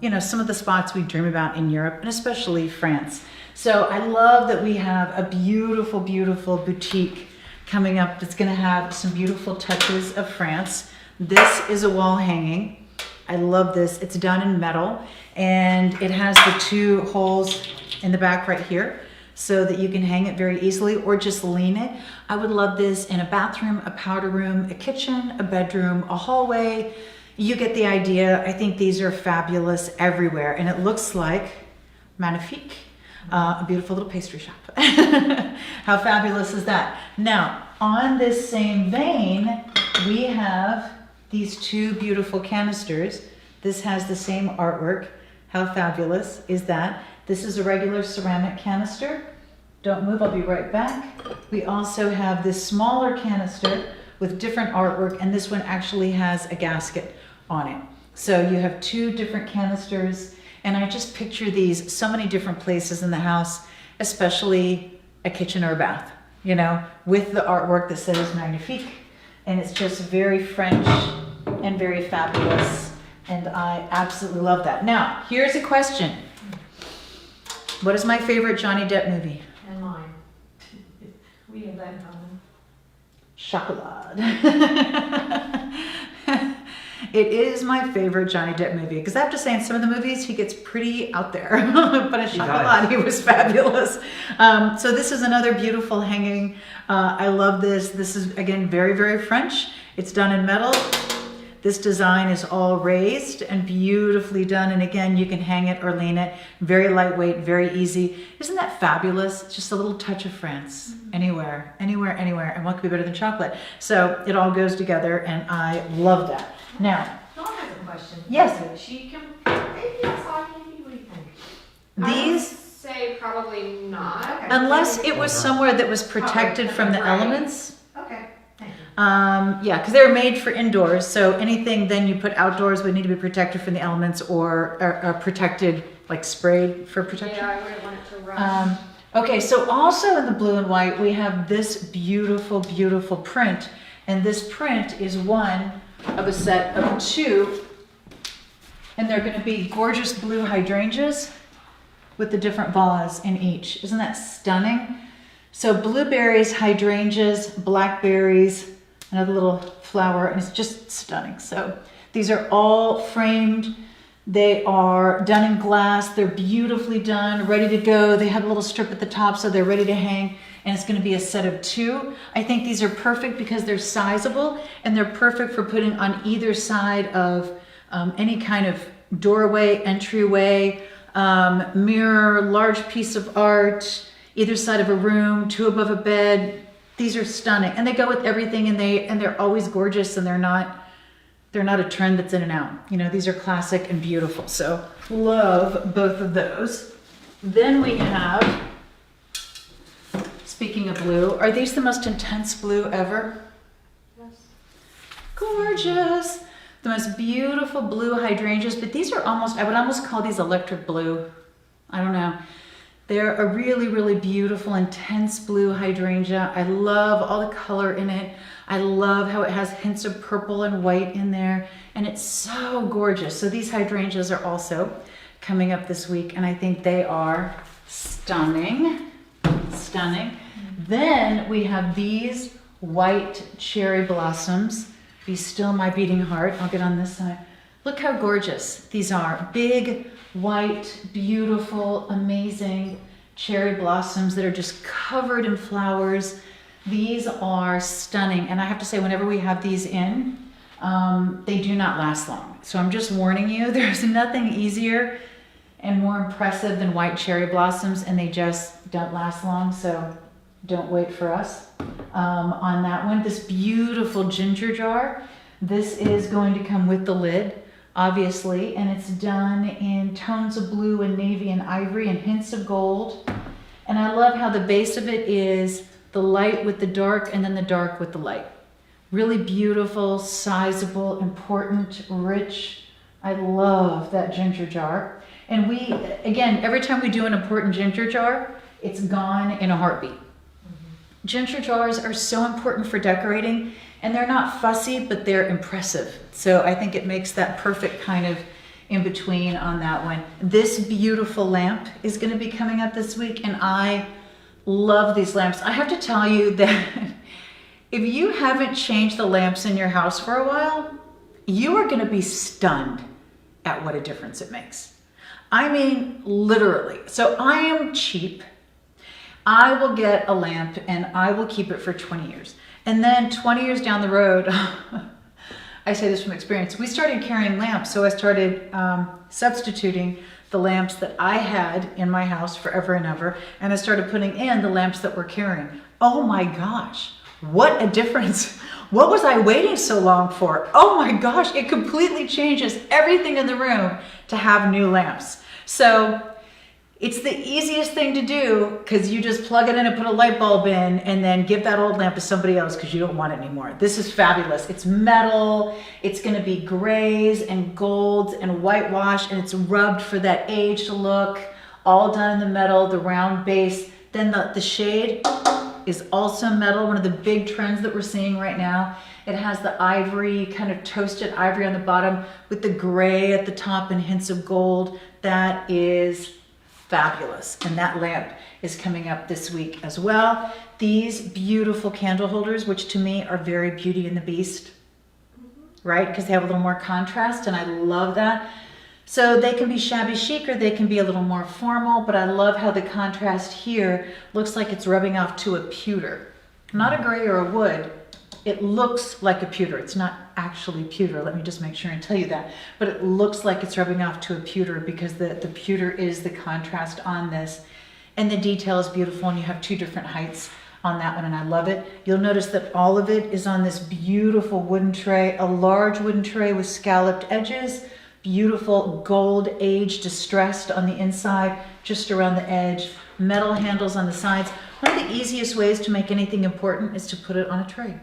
you know, some of the spots we dream about in Europe and especially France. So I love that we have a beautiful, beautiful boutique coming up that's going to have some beautiful touches of France. This is a wall hanging. I love this. It's done in metal and it has the 2 holes in the back right here so that you can hang it very easily or just lean it. I would love this in a bathroom, a powder room, a kitchen, a bedroom, a hallway. You get the idea. I think these are fabulous everywhere and it looks like magnifique. a beautiful little pastry shop. How fabulous is that? Now, on this same vein, we have these two beautiful canisters. This has the same artwork. How fabulous is that? This is a regular ceramic canister. Don't move, I'll be right back. We also have this smaller canister with different artwork, and this one actually has a gasket on it. So you have two different canisters, and I just picture these so many different places in the house, especially a kitchen or a bath, you know, with the artwork that says magnifique, and it's just very French and very fabulous, and I absolutely love that. Now, here's a question. What is my favorite Johnny Depp movie? And mine. We have that in common. Chocolat. It is my favorite Johnny Depp movie because I have to say in some of the movies he gets pretty out there, but in Chocolat he was fabulous. So this is another beautiful hanging. I love this. This is again very, very French. It's done in metal. This design is all raised and beautifully done. And again, you can hang it or lean it. Very lightweight, very easy. Isn't that fabulous? Just a little touch of France. Anywhere, anywhere, anywhere. And what could be better than chocolate? So it all goes together and I love that. Now, Dawn has a question. Yes. She can, maybe that's all you need. What do you think? I would these, say probably not. Okay. unless it was somewhere that was protected from the Right. elements. Okay, thank you. Yeah, because they're made for indoors. So anything then you put outdoors would need to be protected from the elements or protected, like sprayed for protection. Yeah, I wouldn't want it to rust. Okay, so also in the blue and white, we have this beautiful, beautiful print. And this print is one of a set of two. And they're going to be gorgeous blue hydrangeas with the different vase in each. Isn't that stunning? So blueberries, hydrangeas, blackberries, another little flower, and it's just stunning. So these are all framed. They are done in glass. They're beautifully done, ready to go. They have a little strip at the top, so they're ready to hang. And it's going to be a set of two. I think these are perfect because they're sizable and they're perfect for putting on either side of any kind of doorway, entryway, mirror, large piece of art, either side of a room, two above a bed. These are stunning, and they go with everything, and they're always gorgeous, and they're not a trend that's in and out. You know, these are classic and beautiful. So love both of those. Then we have, speaking of blue, are these the most intense blue ever? Yes. Gorgeous. The most beautiful blue hydrangeas, but these are almost, I would almost call these electric blue. I don't know. They're a really, really beautiful, intense blue hydrangea. I love all the color in it. I love how it has hints of purple and white in there, and it's so gorgeous. So these hydrangeas are also coming up this week, and I think they are stunning, stunning. Then we have these white cherry blossoms. Be still my beating heart. I'll get on this side. Look how gorgeous these are. Big, white, beautiful, amazing cherry blossoms that are just covered in flowers. These are stunning. And I have to say, whenever we have these in, they do not last long. So I'm just warning you, there's nothing easier and more impressive than white cherry blossoms, and they just don't last long. So don't wait for us on that one. This beautiful ginger jar. This is going to come with the lid, obviously, and it's done in tones of blue and navy and ivory and hints of gold. And I love how the base of it is the light with the dark and then the dark with the light. Really beautiful, sizable, important, rich. I love that ginger jar. And we, again, every time we do an important ginger jar, it's gone in a heartbeat. Ginger jars are so important for decorating, and they're not fussy, but they're impressive. So I think it makes that perfect kind of in between on that one. This beautiful lamp is going to be coming up this week, and I love these lamps. I have to tell you that if you haven't changed the lamps in your house for a while, you are going to be stunned at what a difference it makes. I mean, literally. So I am cheap. I will get a lamp and I will keep it for 20 years. And then 20 years down the road, I say this from experience, we started carrying lamps. So I started substituting the lamps that I had in my house forever and ever, and I started putting in the lamps that we're carrying. Oh my gosh, what a difference. What was I waiting so long for? Oh my gosh, it completely changes everything in the room to have new lamps. So it's the easiest thing to do because you just plug it in and put a light bulb in and then give that old lamp to somebody else because you don't want it anymore. This is fabulous. It's metal. It's going to be grays and golds and whitewash, and it's rubbed for that aged look, all done in the metal, the round base. Then the shade is also metal, one of the big trends that we're seeing right now. It has the ivory, kind of toasted ivory on the bottom with the gray at the top and hints of gold. That is fabulous. And that lamp is coming up this week as well. These beautiful candle holders, which to me are very Beauty and the Beast, right? Because they have a little more contrast, and I love that. So they can be shabby chic or they can be a little more formal, but I love how the contrast here looks like it's rubbing off to a pewter. Not a gray or a wood. It looks like a pewter. It's not actually pewter. Let me just make sure and tell you that. But it looks like it's rubbing off to a pewter because the pewter is the contrast on this. And the detail is beautiful, and you have two different heights on that one, and I love it. You'll notice that all of it is on this beautiful wooden tray, a large wooden tray with scalloped edges, beautiful gold age distressed on the inside, just around the edge, metal handles on the sides. One of the easiest ways to make anything important is to put it on a tray,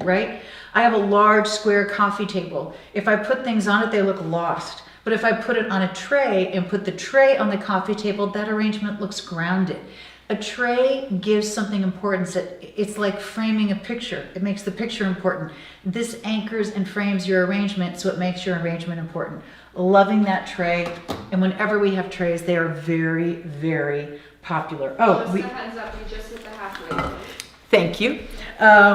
right? I have a large square coffee table. If I put things on it, they look lost. But if I put it on a tray and put the tray on the coffee table, that arrangement looks grounded. A tray gives something importance. It's like framing a picture. It makes the picture important. This anchors and frames your arrangement, so it makes your arrangement important. Loving that tray. And whenever we have trays, they are very, very popular. Oh, Just a heads up, we just hit the halfway point. Thank you.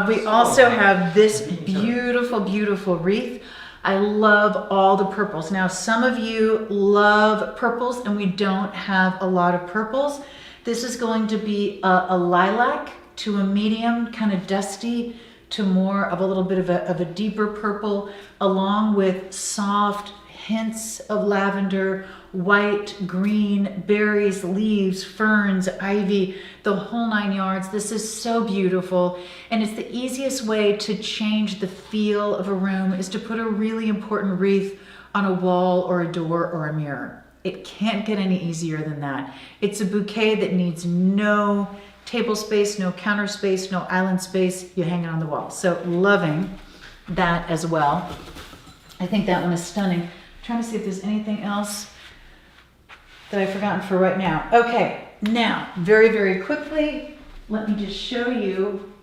We also have this beautiful, beautiful wreath. I love all the purples. Now, some of you love purples, and we don't have a lot of purples. This is going to be a lilac to a medium, kind of dusty, to more of a little bit of a deeper purple, along with soft hints of lavender, white, green, berries, leaves, ferns, ivy, the whole 9 yards. This is so beautiful. And it's the easiest way to change the feel of a room is to put a really important wreath on a wall or a door or a mirror. It can't get any easier than that. It's a bouquet that needs no table space, no counter space, no island space. You hang it on the wall. So loving that as well. I think that one is stunning. I'm trying to see if there's anything else that I've forgotten for right now. Okay, now, very, very quickly, let me just show you.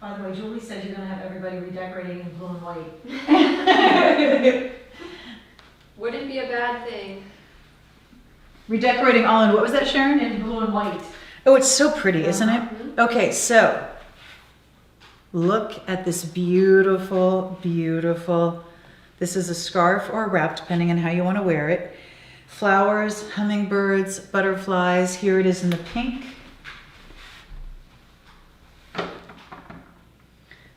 By the way, Julie says you're gonna have everybody redecorating in blue and white. Wouldn't be a bad thing. Redecorating all in, what was that, Sharon? In blue and white. Oh, it's so pretty, isn't it? Mhm. Okay, so look at this beautiful, beautiful, this is a scarf or a wrap, depending on how you want to wear it. Flowers, hummingbirds, butterflies. Here it is in the pink.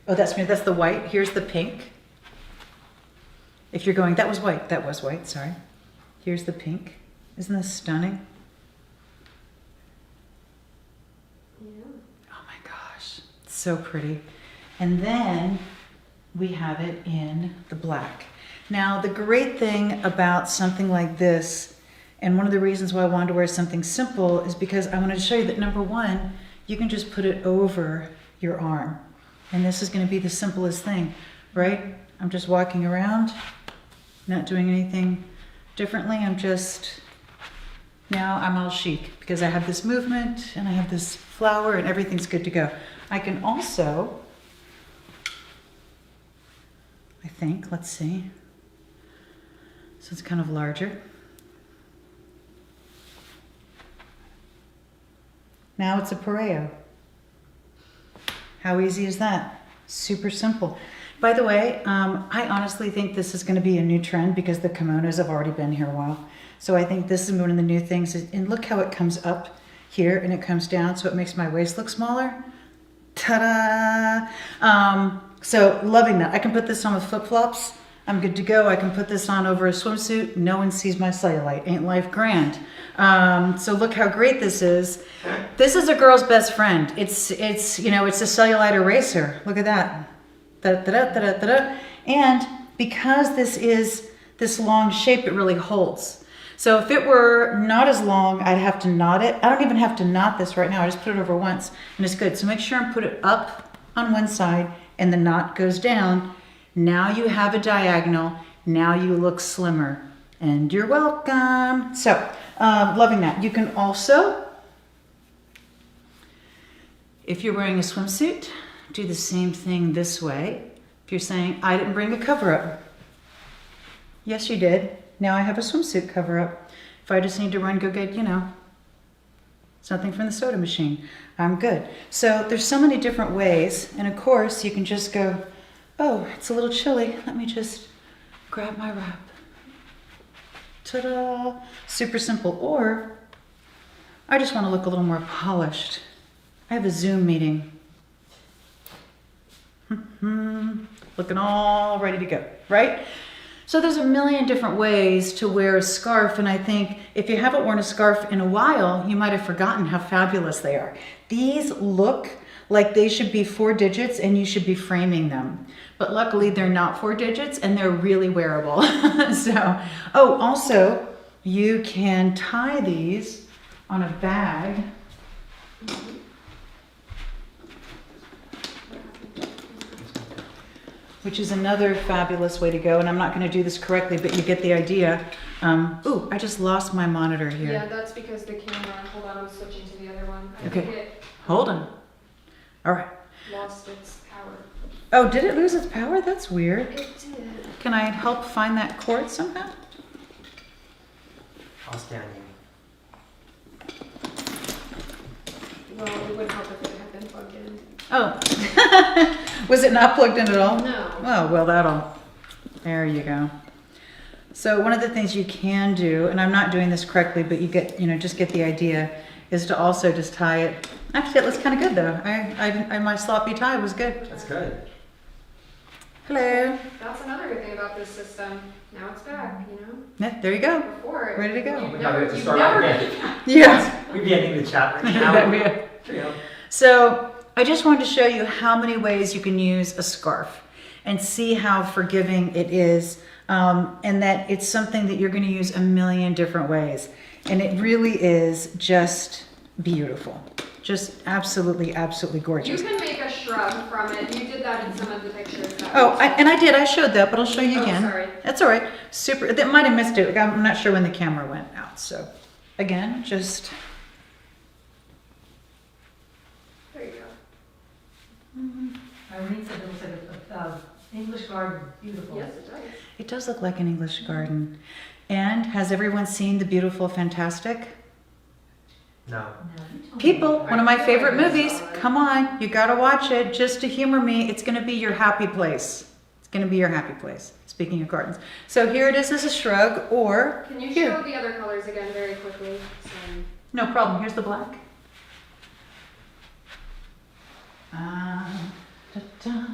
Oh, that's me. That's the white. Here's the pink. If you're going, that was white, sorry. Here's the pink. Isn't this stunning? Yeah. Oh my gosh, it's so pretty. And then we have it in the black. Now, the great thing about something like this, and one of the reasons why I wanted to wear something simple, is because I wanted to show you that, number one, you can just put it over your arm. And this is going to be the simplest thing, right? I'm just walking around, not doing anything differently. Now I'm all chic because I have this movement and I have this flower and everything's good to go. I can also, I think, let's see. So it's kind of larger. Now it's a pareo. How easy is that? Super simple. By the way, I honestly think this is going to be a new trend because the kimonos have already been here a while. So I think this is one of the new things. And look how it comes up here and it comes down, so it makes my waist look smaller. Ta-da! So loving that. I can put this on with flip-flops. I'm good to go. I can put this on over a swimsuit. No one sees my cellulite. Ain't life grand? So look how great this is. This is a girl's best friend. It's it's a cellulite eraser. Look at that. Da-da-da-da-da-da. And because this is this long shape, it really holds. So if it were not as long, I'd have to knot it. I don't even have to knot this right now. I just put it over once and it's good. So make sure and put it up on one side and the knot goes down. Now you have a diagonal. Now you look slimmer and you're welcome. So loving that. You can also, if you're wearing a swimsuit, do the same thing this way. If you're saying, I didn't bring a cover up. Yes, you did. Now I have a swimsuit cover up. If I just need to run, go get, something from the soda machine, I'm good. So there's so many different ways. And of course, you can just go, oh, it's a little chilly. Let me just grab my wrap. Ta-da! Super simple. Or I just want to look a little more polished. I have a Zoom meeting. Looking all ready to go, right? So there's a million different ways to wear a scarf, and I think if you haven't worn a scarf in a while, you might have forgotten how fabulous they are. These look like they should be 4 digits and you should be framing them. But luckily they're not 4 digits and they're really wearable. Also, you can tie these on a bag. Which is another fabulous way to go. And I'm not going to do this correctly, but you get the idea. Ooh, I just lost my monitor here. Yeah, that's because the camera, hold on, I'm switching to the other one. I Okay. think it Hold on. All right. lost its power. Oh, did it lose its power? That's weird. It did. Can I help find that cord somehow? I'll stand you. Well, it would help if it had been plugged in. Oh, was it not plugged in at all? No. Oh, well, there you go. So one of the things you can do, and I'm not doing this correctly, but you get, just get the idea, is to also just tie it. Actually, it looks kind of good though. My sloppy tie was good. That's good. Hello. That's another good thing about this system. Now it's back, Yeah, there you go. Before it. Ready to go. you'd We probably have to you'd start never again. get that. Yeah. We'd be ending the chat right now. That'd be it. Yeah. So I just wanted to show you how many ways you can use a scarf and see how forgiving it is, and that it's something that you're going to use a million different ways. And it really is just beautiful. Just absolutely, absolutely You gorgeous. can make a shrug from it. You did that in some of the pictures. I did. I showed that, but I'll show you Oh, again. sorry. That's all right. Super. That might have missed it. I'm not sure when the camera went out. So again, just... There you go. Irene said it looks like a English garden, beautiful. Yes, it does. It does look like an English garden. And has everyone seen The Beautiful Fantastic? No. No, you told me. People, one of my I favorite feel like I movies. saw it. Come on, you gotta watch it just to humor me. It's gonna be your happy place. It's gonna be your happy place. Speaking of gardens. So here it is as a shrug, or Can you here. show the other colors again very quickly? Sorry. No problem, here's the black. Da-da.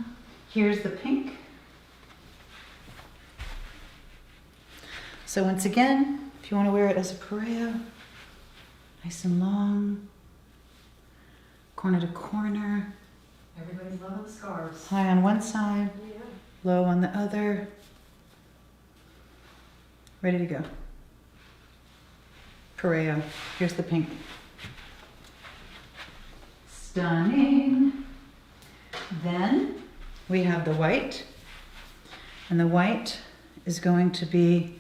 Here's the pink. So once again, if you want to wear it as a pareo, nice and long, corner to corner, Everybody's loving the scarves. high on one side, Yeah. low on the other. Ready to go. Pareo. Here's the pink. Stunning. Then we have the white. And the white is going to be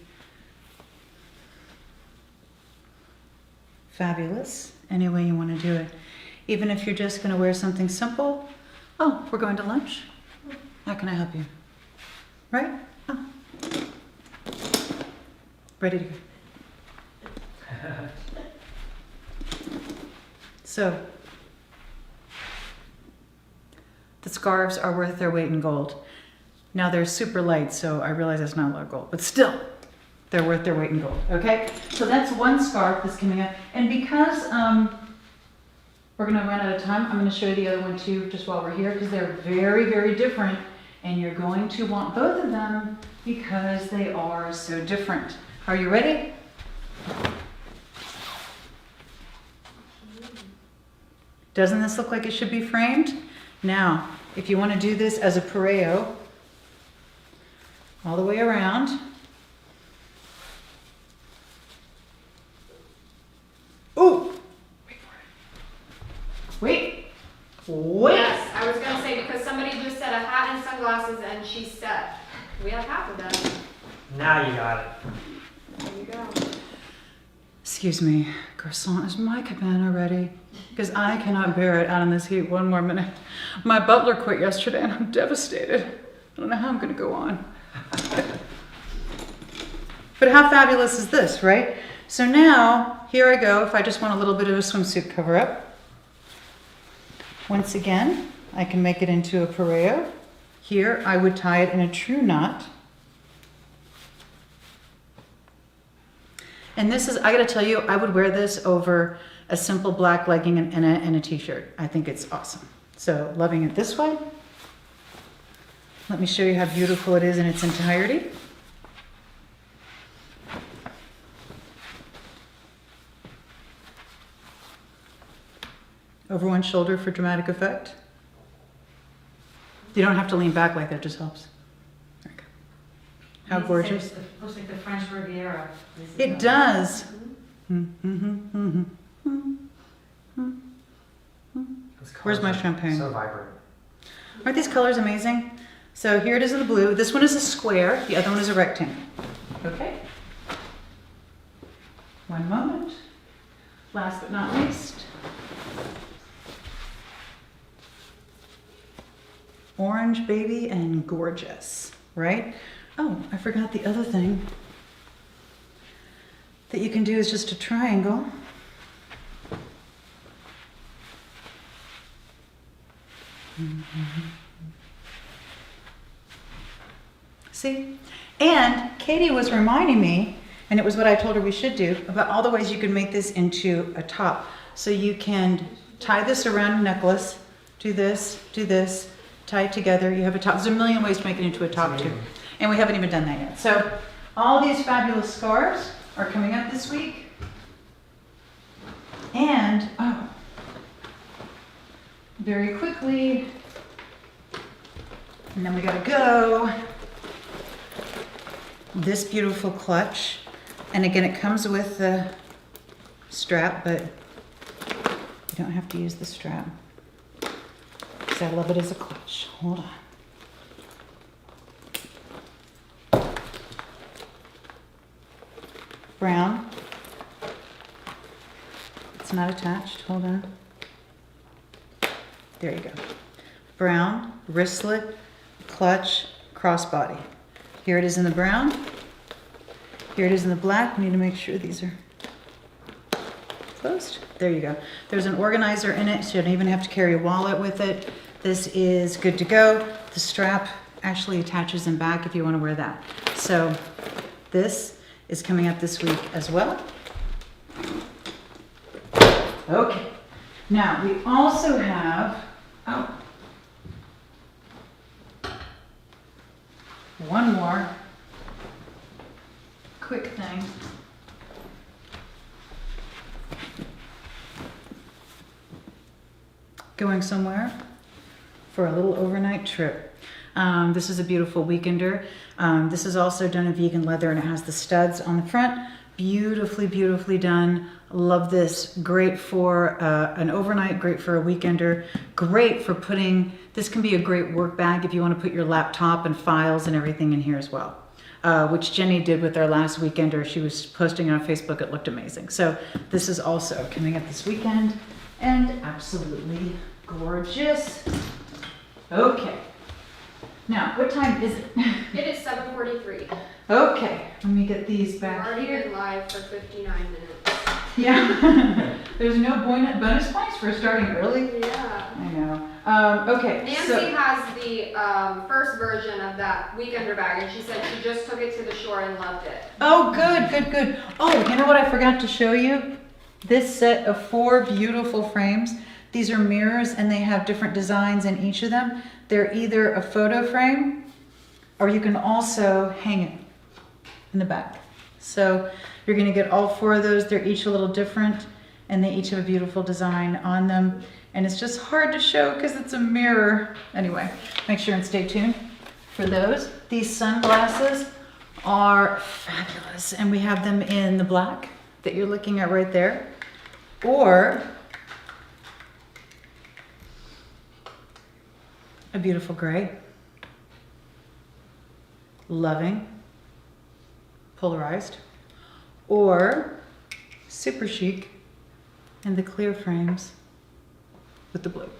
fabulous any way you want to do it. Even if you're just going to wear something simple. Oh, we're going to lunch? How can I help you? Right? Oh. Ready to go. So, the scarves are worth their weight in gold. Now they're super light, so I realize it's not a lot of gold, but still, they're worth their weight in gold, okay? So that's one scarf that's coming up. And because we're gonna run out of time, I'm gonna show you the other one too, just while we're here, because they're very, very different And you're going to want both of them because they are so different. Are you ready? Doesn't this look like it should be framed? Now, if you want to do this as a pareo, all the way around. Ooh! Wait. Wait. Yes, I was gonna say because somebody just said a hat and sunglasses, and she said we have half of them. Now you got it. There you go. Excuse me, garçon, is my cabana ready? Because I cannot bear it out in this heat one more minute. My butler quit yesterday and I'm devastated. I don't know how I'm gonna go on. But how fabulous is this, right? So now, here I go, if I just want a little bit of a swimsuit cover up. Once again, I can make it into a pareo. Here, I would tie it in a true knot. And this is, I gotta tell you, I would wear this over a simple black legging and a t-shirt. I think it's awesome. So, loving it this way. Let me show you how beautiful it is in its entirety. Over one shoulder for dramatic effect. You don't have to lean back like that, just helps. There we go. How gorgeous. Looks like the French Riviera. It does. Those Where's my colors are champagne? So vibrant. Aren't these colors amazing? So here it is in the blue. This one is a square, the other one is a rectangle. Okay. One moment. Last but not least. Orange baby and gorgeous, right? Oh, I forgot the other thing that you can do is just a triangle. See? And Katie was reminding me, and it was what I told her we should do, about all the ways you can make this into a top. So you can tie this around a necklace, do this, tie it together, you have a top. There's a million ways to make it into a top too. And we haven't even done that yet. So all these fabulous scarves are coming up this week. And, oh, very quickly, and then we gotta go. This beautiful clutch. And again, it comes with the strap, but you don't have to use the strap. Because I love it as a clutch. Hold on. Brown. It's not attached. Hold on. There you go. Brown, wristlet, clutch, crossbody. Here it is in the brown. Here it is in the black. We need to make sure these are closed. There you go. There's an organizer in it, so you don't even have to carry a wallet with it. This is good to go. The strap actually attaches in back if you want to wear that. So this is coming up this week as well. Okay. Now we also have, one more quick thing. Going somewhere for a little overnight trip. This is a beautiful weekender. This is also done in vegan leather and it has the studs on the front. Beautifully, beautifully done. Love this. Great for an overnight, great for a weekender. Great for putting, this can be a great work bag if you want to put your laptop and files and everything in here as well. Which Jenny did with our last weekender. She was posting it on Facebook. It looked amazing. So this is also coming up this weekend and absolutely gorgeous. Okay. Now, what time is it? It is 7:43. Okay, let me get these We've back already here. been live for 59 minutes. Yeah. There's no bonus points for starting early. Yeah. I know. Okay. Nancy has the first version of that weekender bag, and she said she just took it to the shore and loved it. Oh, good, good, good. Oh, you know what I forgot to show you? This set of 4 beautiful frames. These are mirrors, and they have different designs in each of them. They're either a photo frame or you can also hang it in the back. So you're gonna get all 4 of those. They're each a little different and they each have a beautiful design on them. And it's just hard to show because it's a mirror. Anyway, make sure and stay tuned for those. These sunglasses are fabulous and we have them in the black that you're looking at right there, or a beautiful gray, loving, polarized, or super chic in the clear frames with the blue.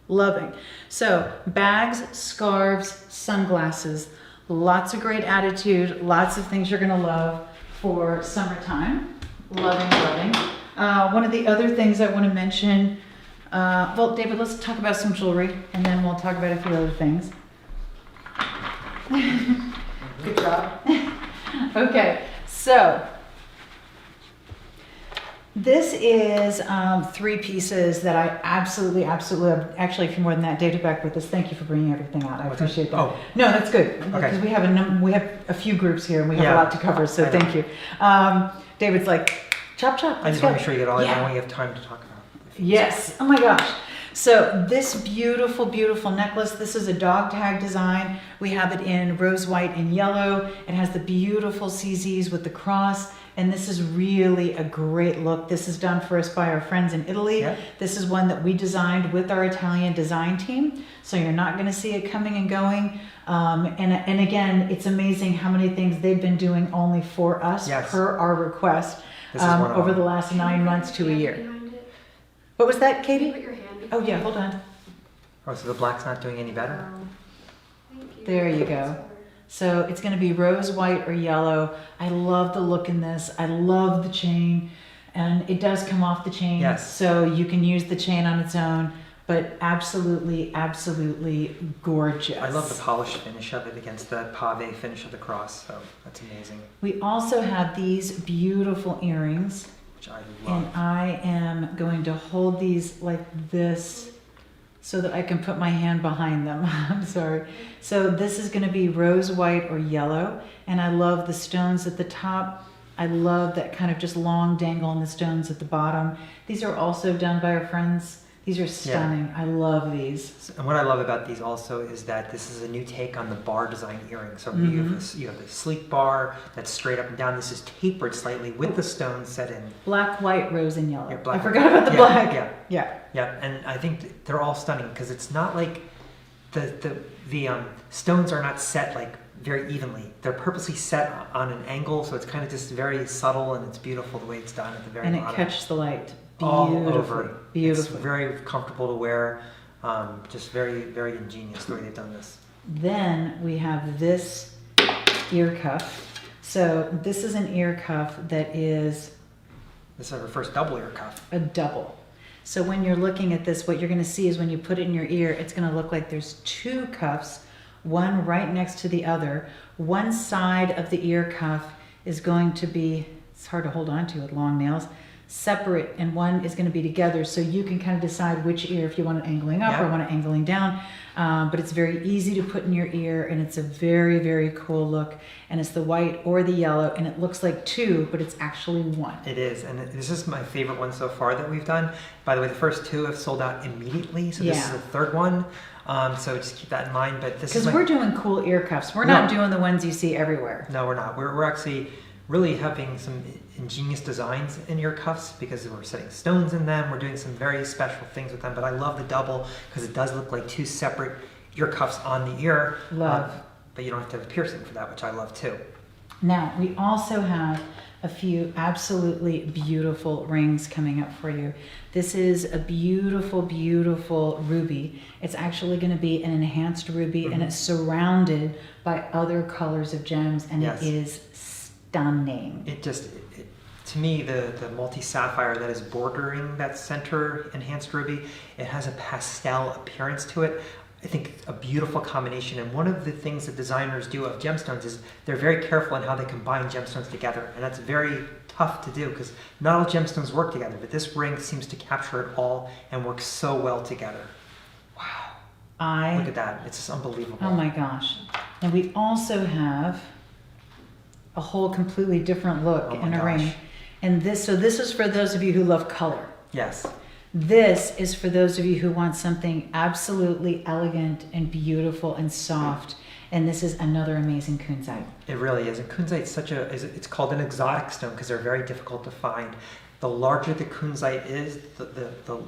Loving. So bags, scarves, sunglasses, lots of great attitude, lots of things you're gonna love for summertime. Loving, loving. One of the other things I wanna mention, well, David, let's talk about some jewelry and then we'll talk about a few other things. Good job. Okay, so this is 3 pieces that I absolutely, actually, if you're more than that, David back with us. Thank you for bringing everything out. I appreciate that. Oh. No, that's good because Okay. we have a few groups here and we have Yeah. a lot to cover. So I know. thank you. David's like, chop chop. I let's just want go. to make sure you get all that. Yeah. I want you have time to talk about. Yes. Oh my gosh. So this beautiful, beautiful necklace, this is a dog tag design. We have it in rose white and yellow. It has the beautiful CZs with the cross. And this is really a great look. This is done for us by our friends in Italy. Yeah. This is one that we designed with our Italian design team. So you're not gonna see it coming and going. And again, it's amazing how many things they've been doing only for us Yes. per our request This is one of over them. the last 9 months to a Hand year. behind it. What was that, Can you Katie? put your hand Oh yeah, hold on. Oh, so the black's not doing any better? Thank you. There you go. So it's going to be rose white or yellow. I love the look in this. I love the chain, and it does come off the chain. Yes. So you can use the chain on its own, but absolutely, absolutely gorgeous. I love the polished finish of it against the pave finish of the cross. So that's amazing, We also have these beautiful earrings, which I and love. I am going to hold these like this so that I can put my hand behind them. I'm sorry. So this is going to be rose white or yellow, and I love the stones at the top. I love that kind of just long dangle on the stones at the bottom. These are also done by our friends. These are stunning. I love these. And what I love about these also is that this is a new take on the bar design earring. So you have the sleek bar that's straight up and down. This is tapered slightly with the stones set in. Black, white, rose, and yellow. Yeah, black. I forgot about the Yeah, black. yeah. Yeah. Yeah, and I think they're all stunning because it's not like the stones are not set like very evenly. They're purposely set on an angle, so it's kind of just very subtle and it's beautiful the way it's done at the very And it bottom. catches the light all beautifully. over. Beautifully. It's very comfortable to wear. Just very, very ingenious the way they've done this. Then we have this ear cuff. So this is an ear cuff that is This is our first double ear cuff. a double. So when you're looking at this, what you're going to see is when you put it in your ear, it's going to look like there's 2 cuffs, one right next to the other. One side of the ear cuff is going to be, it's hard to hold on to with long nails, separate, and one is going to be together, so you can kind of decide which ear, if you want it angling up or Yeah. want it angling down. But it's very easy to put in your ear, and it's a very, very cool look. And it's the white or the yellow, and it looks like 2, but it's actually 1. It is, and this is my favorite one so far that we've done. By the way, the first 2 have sold out immediately, so this is Yeah. the 3rd one. So just keep that in mind. But this is Because my, we're doing cool ear cuffs. We're No. not doing the ones you see everywhere. No, we're not. We're actually really having some ingenious designs in ear cuffs because we're setting stones in them. We're doing some very special things with them. But I love the double because it does look like 2 separate ear cuffs on the ear. Love. But you don't have to have a piercing for that, which I love too. Now, we also have a few absolutely beautiful rings coming up for you. This is a beautiful, beautiful ruby. It's actually going to be an enhanced ruby, and it's surrounded by other colors of gems, and Yes. it is stunning. It just, to me, the multi-sapphire that is bordering that center enhanced ruby, it has a pastel appearance to it. I think a beautiful combination. And one of the things that designers do of gemstones is they're very careful in how they combine gemstones together. And that's very tough to do because not all gemstones work together, but this ring seems to capture it all and work so well together. Wow. Look at that. It's just unbelievable. Oh my gosh. And we also have a whole completely different look Oh my in a gosh. ring. And this is for those of you who love color. Yes. This is for those of you who want something absolutely elegant and beautiful and soft. And this is another amazing kunzite. It really is. And kunzite it's called an exotic stone because they're very difficult to find. The larger the kunzite is,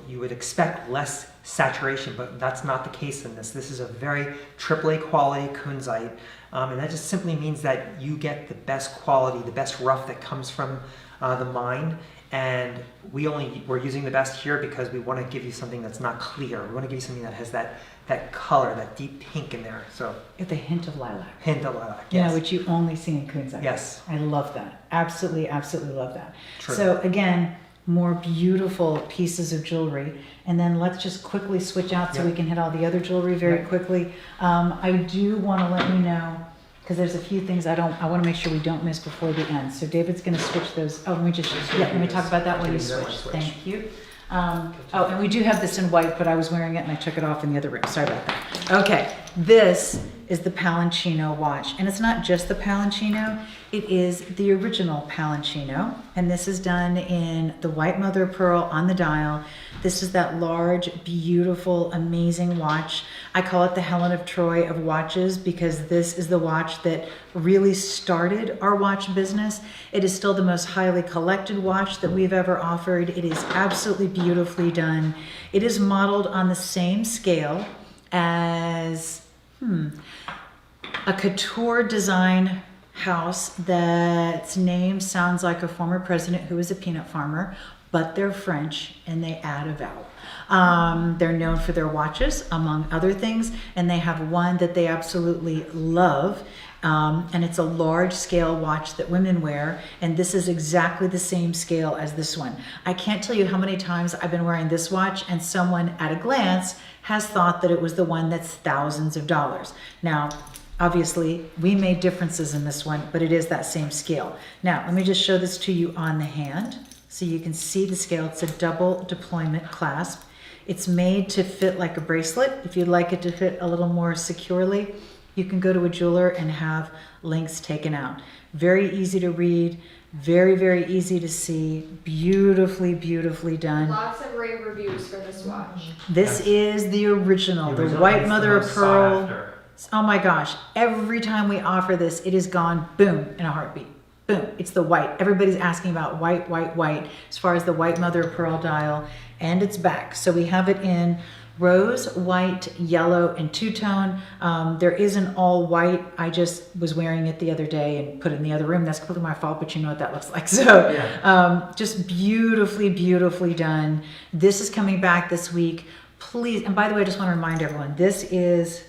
you would expect less saturation, but that's not the case in this. This is a very AAA quality kunzite, and that just simply means that you get the best quality, the best rough that comes from the mine. And we're using the best here because we want to give you something that's not clear. We want to give you something that has that color, that deep pink in there. So With a hint of lilac. hint of lilac. Yeah, Yes. which you only see in kunzite. Yes. I love that. Absolutely, absolutely love that. True. So again, more beautiful pieces of jewelry. And then let's just quickly switch out so Yep. we can hit all the other jewelry very Yep. quickly. I do want to let you know, because there's a few things I want to make sure we don't miss before the end. So David's going to switch those. Oh, let me talk about that when you switch. Thank you. And we do have this in white, but I was wearing it and I took it off in the other room. Sorry about that. Okay, this is the Palancino watch. And it's not just the Palancino, it is the original Palancino. And this is done in the white mother of pearl on the dial. This is that large, beautiful, amazing watch. I call it the Helen of Troy of watches because this is the watch that really started our watch business. It is still the most highly collected watch that we've ever offered. It is absolutely beautifully done. It is modeled on the same scale as a couture design house that's name sounds like a former president who was a peanut farmer, but they're French and they add a vowel. They're known for their watches, among other things, and they have one that they absolutely love. And it's a large scale watch that women wear, and this is exactly the same scale as this one. I can't tell you how many times I've been wearing this watch and someone at a glance has thought that it was the one that's thousands of dollars. Now, obviously, we made differences in this one, but it is that same scale. Now, let me just show this to you on the hand so you can see the scale. It's a double deployment clasp. It's made to fit like a bracelet. If you'd like it to fit a little more securely, you can go to a jeweler and have links taken out. Very easy to read, very, very easy to see, beautifully, beautifully done. Lots of rave reviews for this watch. This is the original, the white mother of pearl. Oh my gosh, every time we offer this, it is gone boom in a heartbeat. Boom, it's the white. Everybody's asking about white, white, white as far as the white mother of pearl dial, and it's back. So we have it in rose, white, yellow, and two-tone. There is an all white. I just was wearing it the other day and put it in the other room. That's completely my fault, but you know what that looks like. So just beautifully, beautifully done. This is coming back this week. Please, and by the way, I just want to remind everyone, this is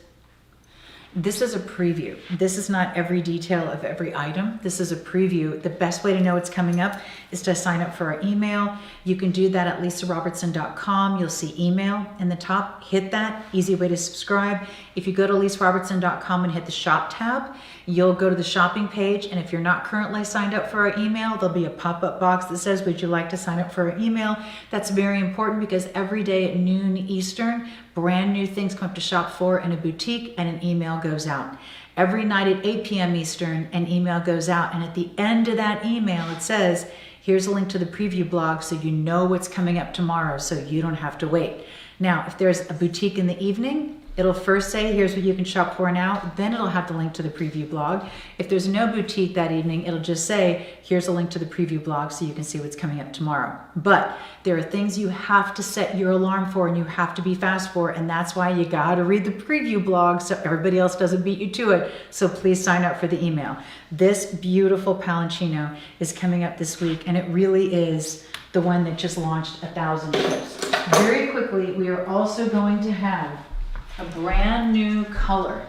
a preview. This is not every detail of every item. This is a preview. The best way to know it's coming up is to sign up for our email. You can do that at lisarobertson.com. You'll see email in the top. Hit that. Easy way to subscribe. If you go to lisarobertson.com and hit the shop tab, you'll go to the shopping page. And if you're not currently signed up for our email, there'll be a pop-up box that says, would you like to sign up for our email? That's very important because every day at noon Eastern, brand new things come up to shop for in a boutique and an email goes out. Every night at 8 p.m. Eastern, an email goes out. And at the end of that email, it says, here's a link to the preview blog so you know what's coming up tomorrow so you don't have to wait. Now, if there's a boutique in the evening, it'll first say, here's what you can shop for now. Then it'll have the link to the preview blog. If there's no boutique that evening, it'll just say, here's a link to the preview blog so you can see what's coming up tomorrow. But there are things you have to set your alarm for and you have to be fast for. And that's why you got to read the preview blog so everybody else doesn't beat you to it. So please sign up for the email. This beautiful Palancino is coming up this week. And it really is the one that just launched 1,000 ships. Very quickly, we are also going to have a brand new color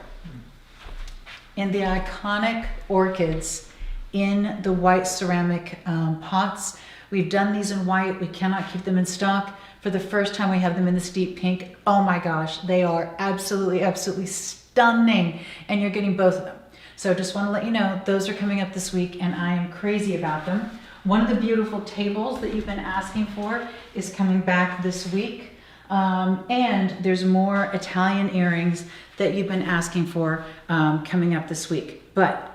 in the iconic orchids in the white ceramic pots. We've done these in white. We cannot keep them in stock. For the first time, we have them in the steep pink. Oh my gosh, they are absolutely, absolutely stunning. And you're getting both of them. So just want to let you know, those are coming up this week and I am crazy about them. One of the beautiful tables that you've been asking for is coming back this week. And there's more Italian earrings that you've been asking for coming up this week. But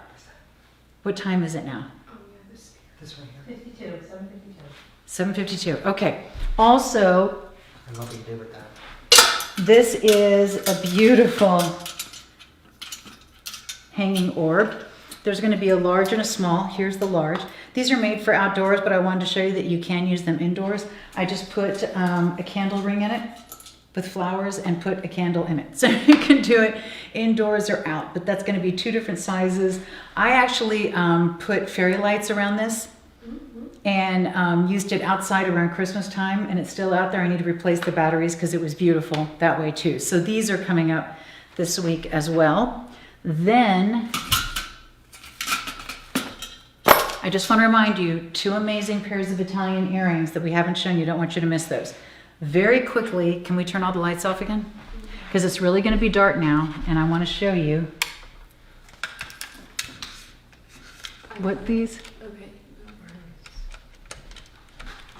what time is it now? Oh yeah, This one here. 52, 752. 7:52. Okay. Also, I love what you did with that. this is a beautiful hanging orb. There's going to be a large and a small. Here's the large. These are made for outdoors, but I wanted to show you that you can use them indoors. I just put a candle ring in it with flowers and put a candle in it. So you can do it indoors or out, but that's going to be 2 different sizes. I actually put fairy lights around this and used it outside around Christmas time, and it's still out there. I need to replace the batteries because it was beautiful that way too. So these are coming up this week as well. Then I just want to remind you, 2 amazing pairs of Italian earrings that we haven't shown you. Don't want you to miss those. Very quickly, can we turn all the lights off again? Because it's really going to be dark now, and I want to show you what these. Okay.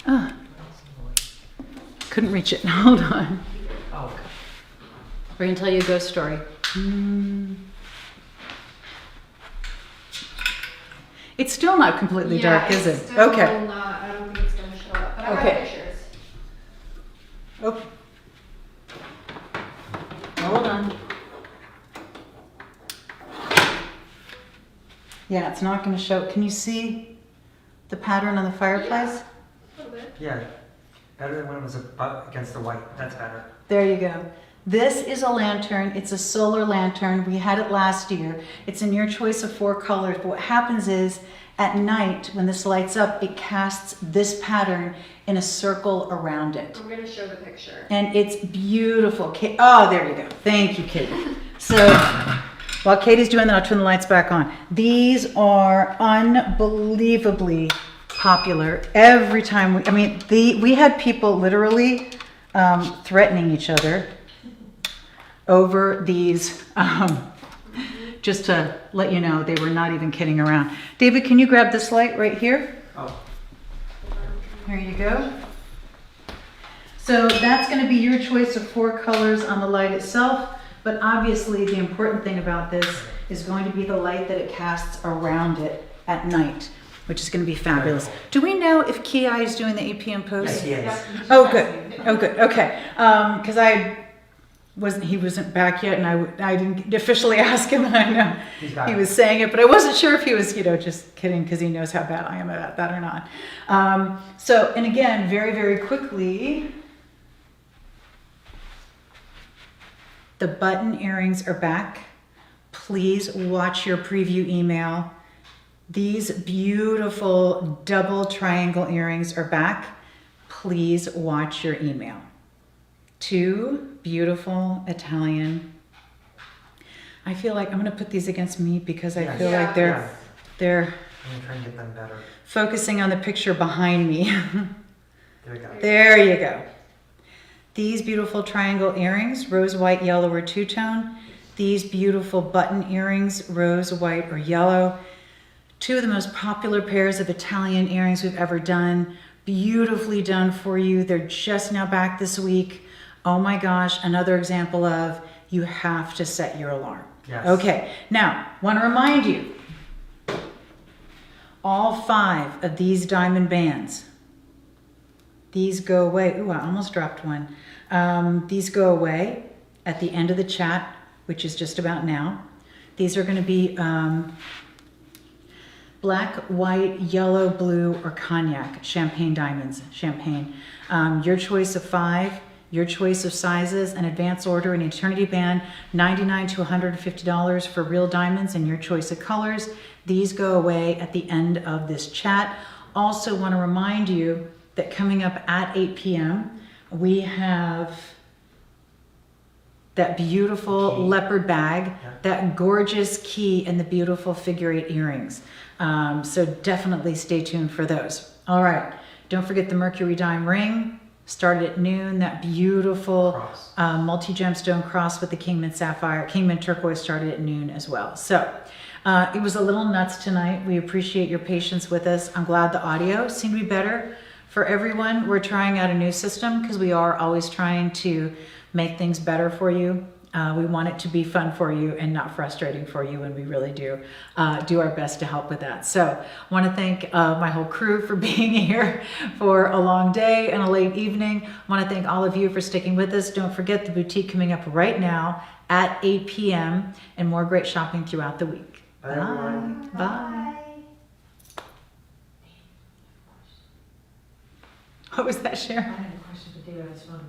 Oh, couldn't reach it. Hold on. Oh, okay. We're going to tell you a ghost story. It's still not completely dark, is it? Still Okay. not, I don't think it's gonna show up, but I Okay. have pictures. Okay. Hold on. Yeah, it's not going to show. Can you see the pattern on the fireplace? A little bit. Yeah, better than when it was against the white. That's better. There you go. This is a lantern. It's a solar lantern. We had it last year. It's in your choice of 4 colors. But what happens is at night when this lights up, it casts this pattern in a circle around it. I'm gonna show the picture. And it's beautiful. Oh, there you go. Thank you, Katie. So while Katie's doing that, I'll turn the lights back on. These are unbelievably popular. Every time we had people literally threatening each other over these, just to let you know, they were not even kidding around. David, can you grab this light right here? Oh, Here you go. So that's going to be your choice of 4 colors on the light itself, but obviously the important thing about this is going to be the light that it casts around it at night, which is going to be fabulous. Do we know if Ki is doing the 8 p.m. post? yes. Oh, good. Oh, good. Okay. Because he wasn't back yet, and I didn't officially ask him. I know He's back. he was saying it, but I wasn't sure if he was, just kidding because he knows how bad I am about that or not. So, and again, very, very quickly, the button earrings are back. Please watch your preview email. These beautiful double triangle earrings are back. Please watch your email. 2 beautiful Italian. I feel like I'm going to put these against me because I Yes. feel like Yes. they're I'm gonna try and get them better. focusing on the picture behind me. There we go. There you go. These beautiful triangle earrings, rose, white, yellow, or 2-tone. These beautiful button earrings, rose, white, or yellow. 2 of the most popular pairs of Italian earrings we've ever done. Beautifully done for you. They're just now back this week. Oh my gosh, another example of you have to set your alarm. Yes. Okay, now, want to remind you, all 5 of these diamond bands, these go away. Ooh, I almost dropped one. These go away at the end of the chat, which is just about now. These are going to be black, white, yellow, blue, or cognac, champagne diamonds, champagne. Your choice of 5, your choice of sizes, an advance order, an eternity band, $99 to $150 for real diamonds, and your choice of colors. These go away at the end of this chat. Also want to remind you that coming up at 8 p.m., we have that beautiful Key. leopard bag, Yeah. that gorgeous key, and the beautiful figure 8 earrings. So definitely stay tuned for those. All right, don't forget the Mercury dime ring. Started at noon. That beautiful Cross. multi-gemstone cross with the Kingman sapphire, Kingman turquoise started at noon as well. So it was a little nuts tonight. We appreciate your patience with us. I'm glad the audio seemed to be better for everyone. We're trying out a new system because we are always trying to make things better for you. We want it to be fun for you and not frustrating for you, and we really do our best to help with that. So I want to thank my whole crew for being here for a long day and a late evening. I want to thank all of you for sticking with us. Don't forget the boutique coming up right now at 8 p.m. and more great shopping throughout the week. Bye, everyone. Bye. What was that, I Sharon? had a question for David, I just wanted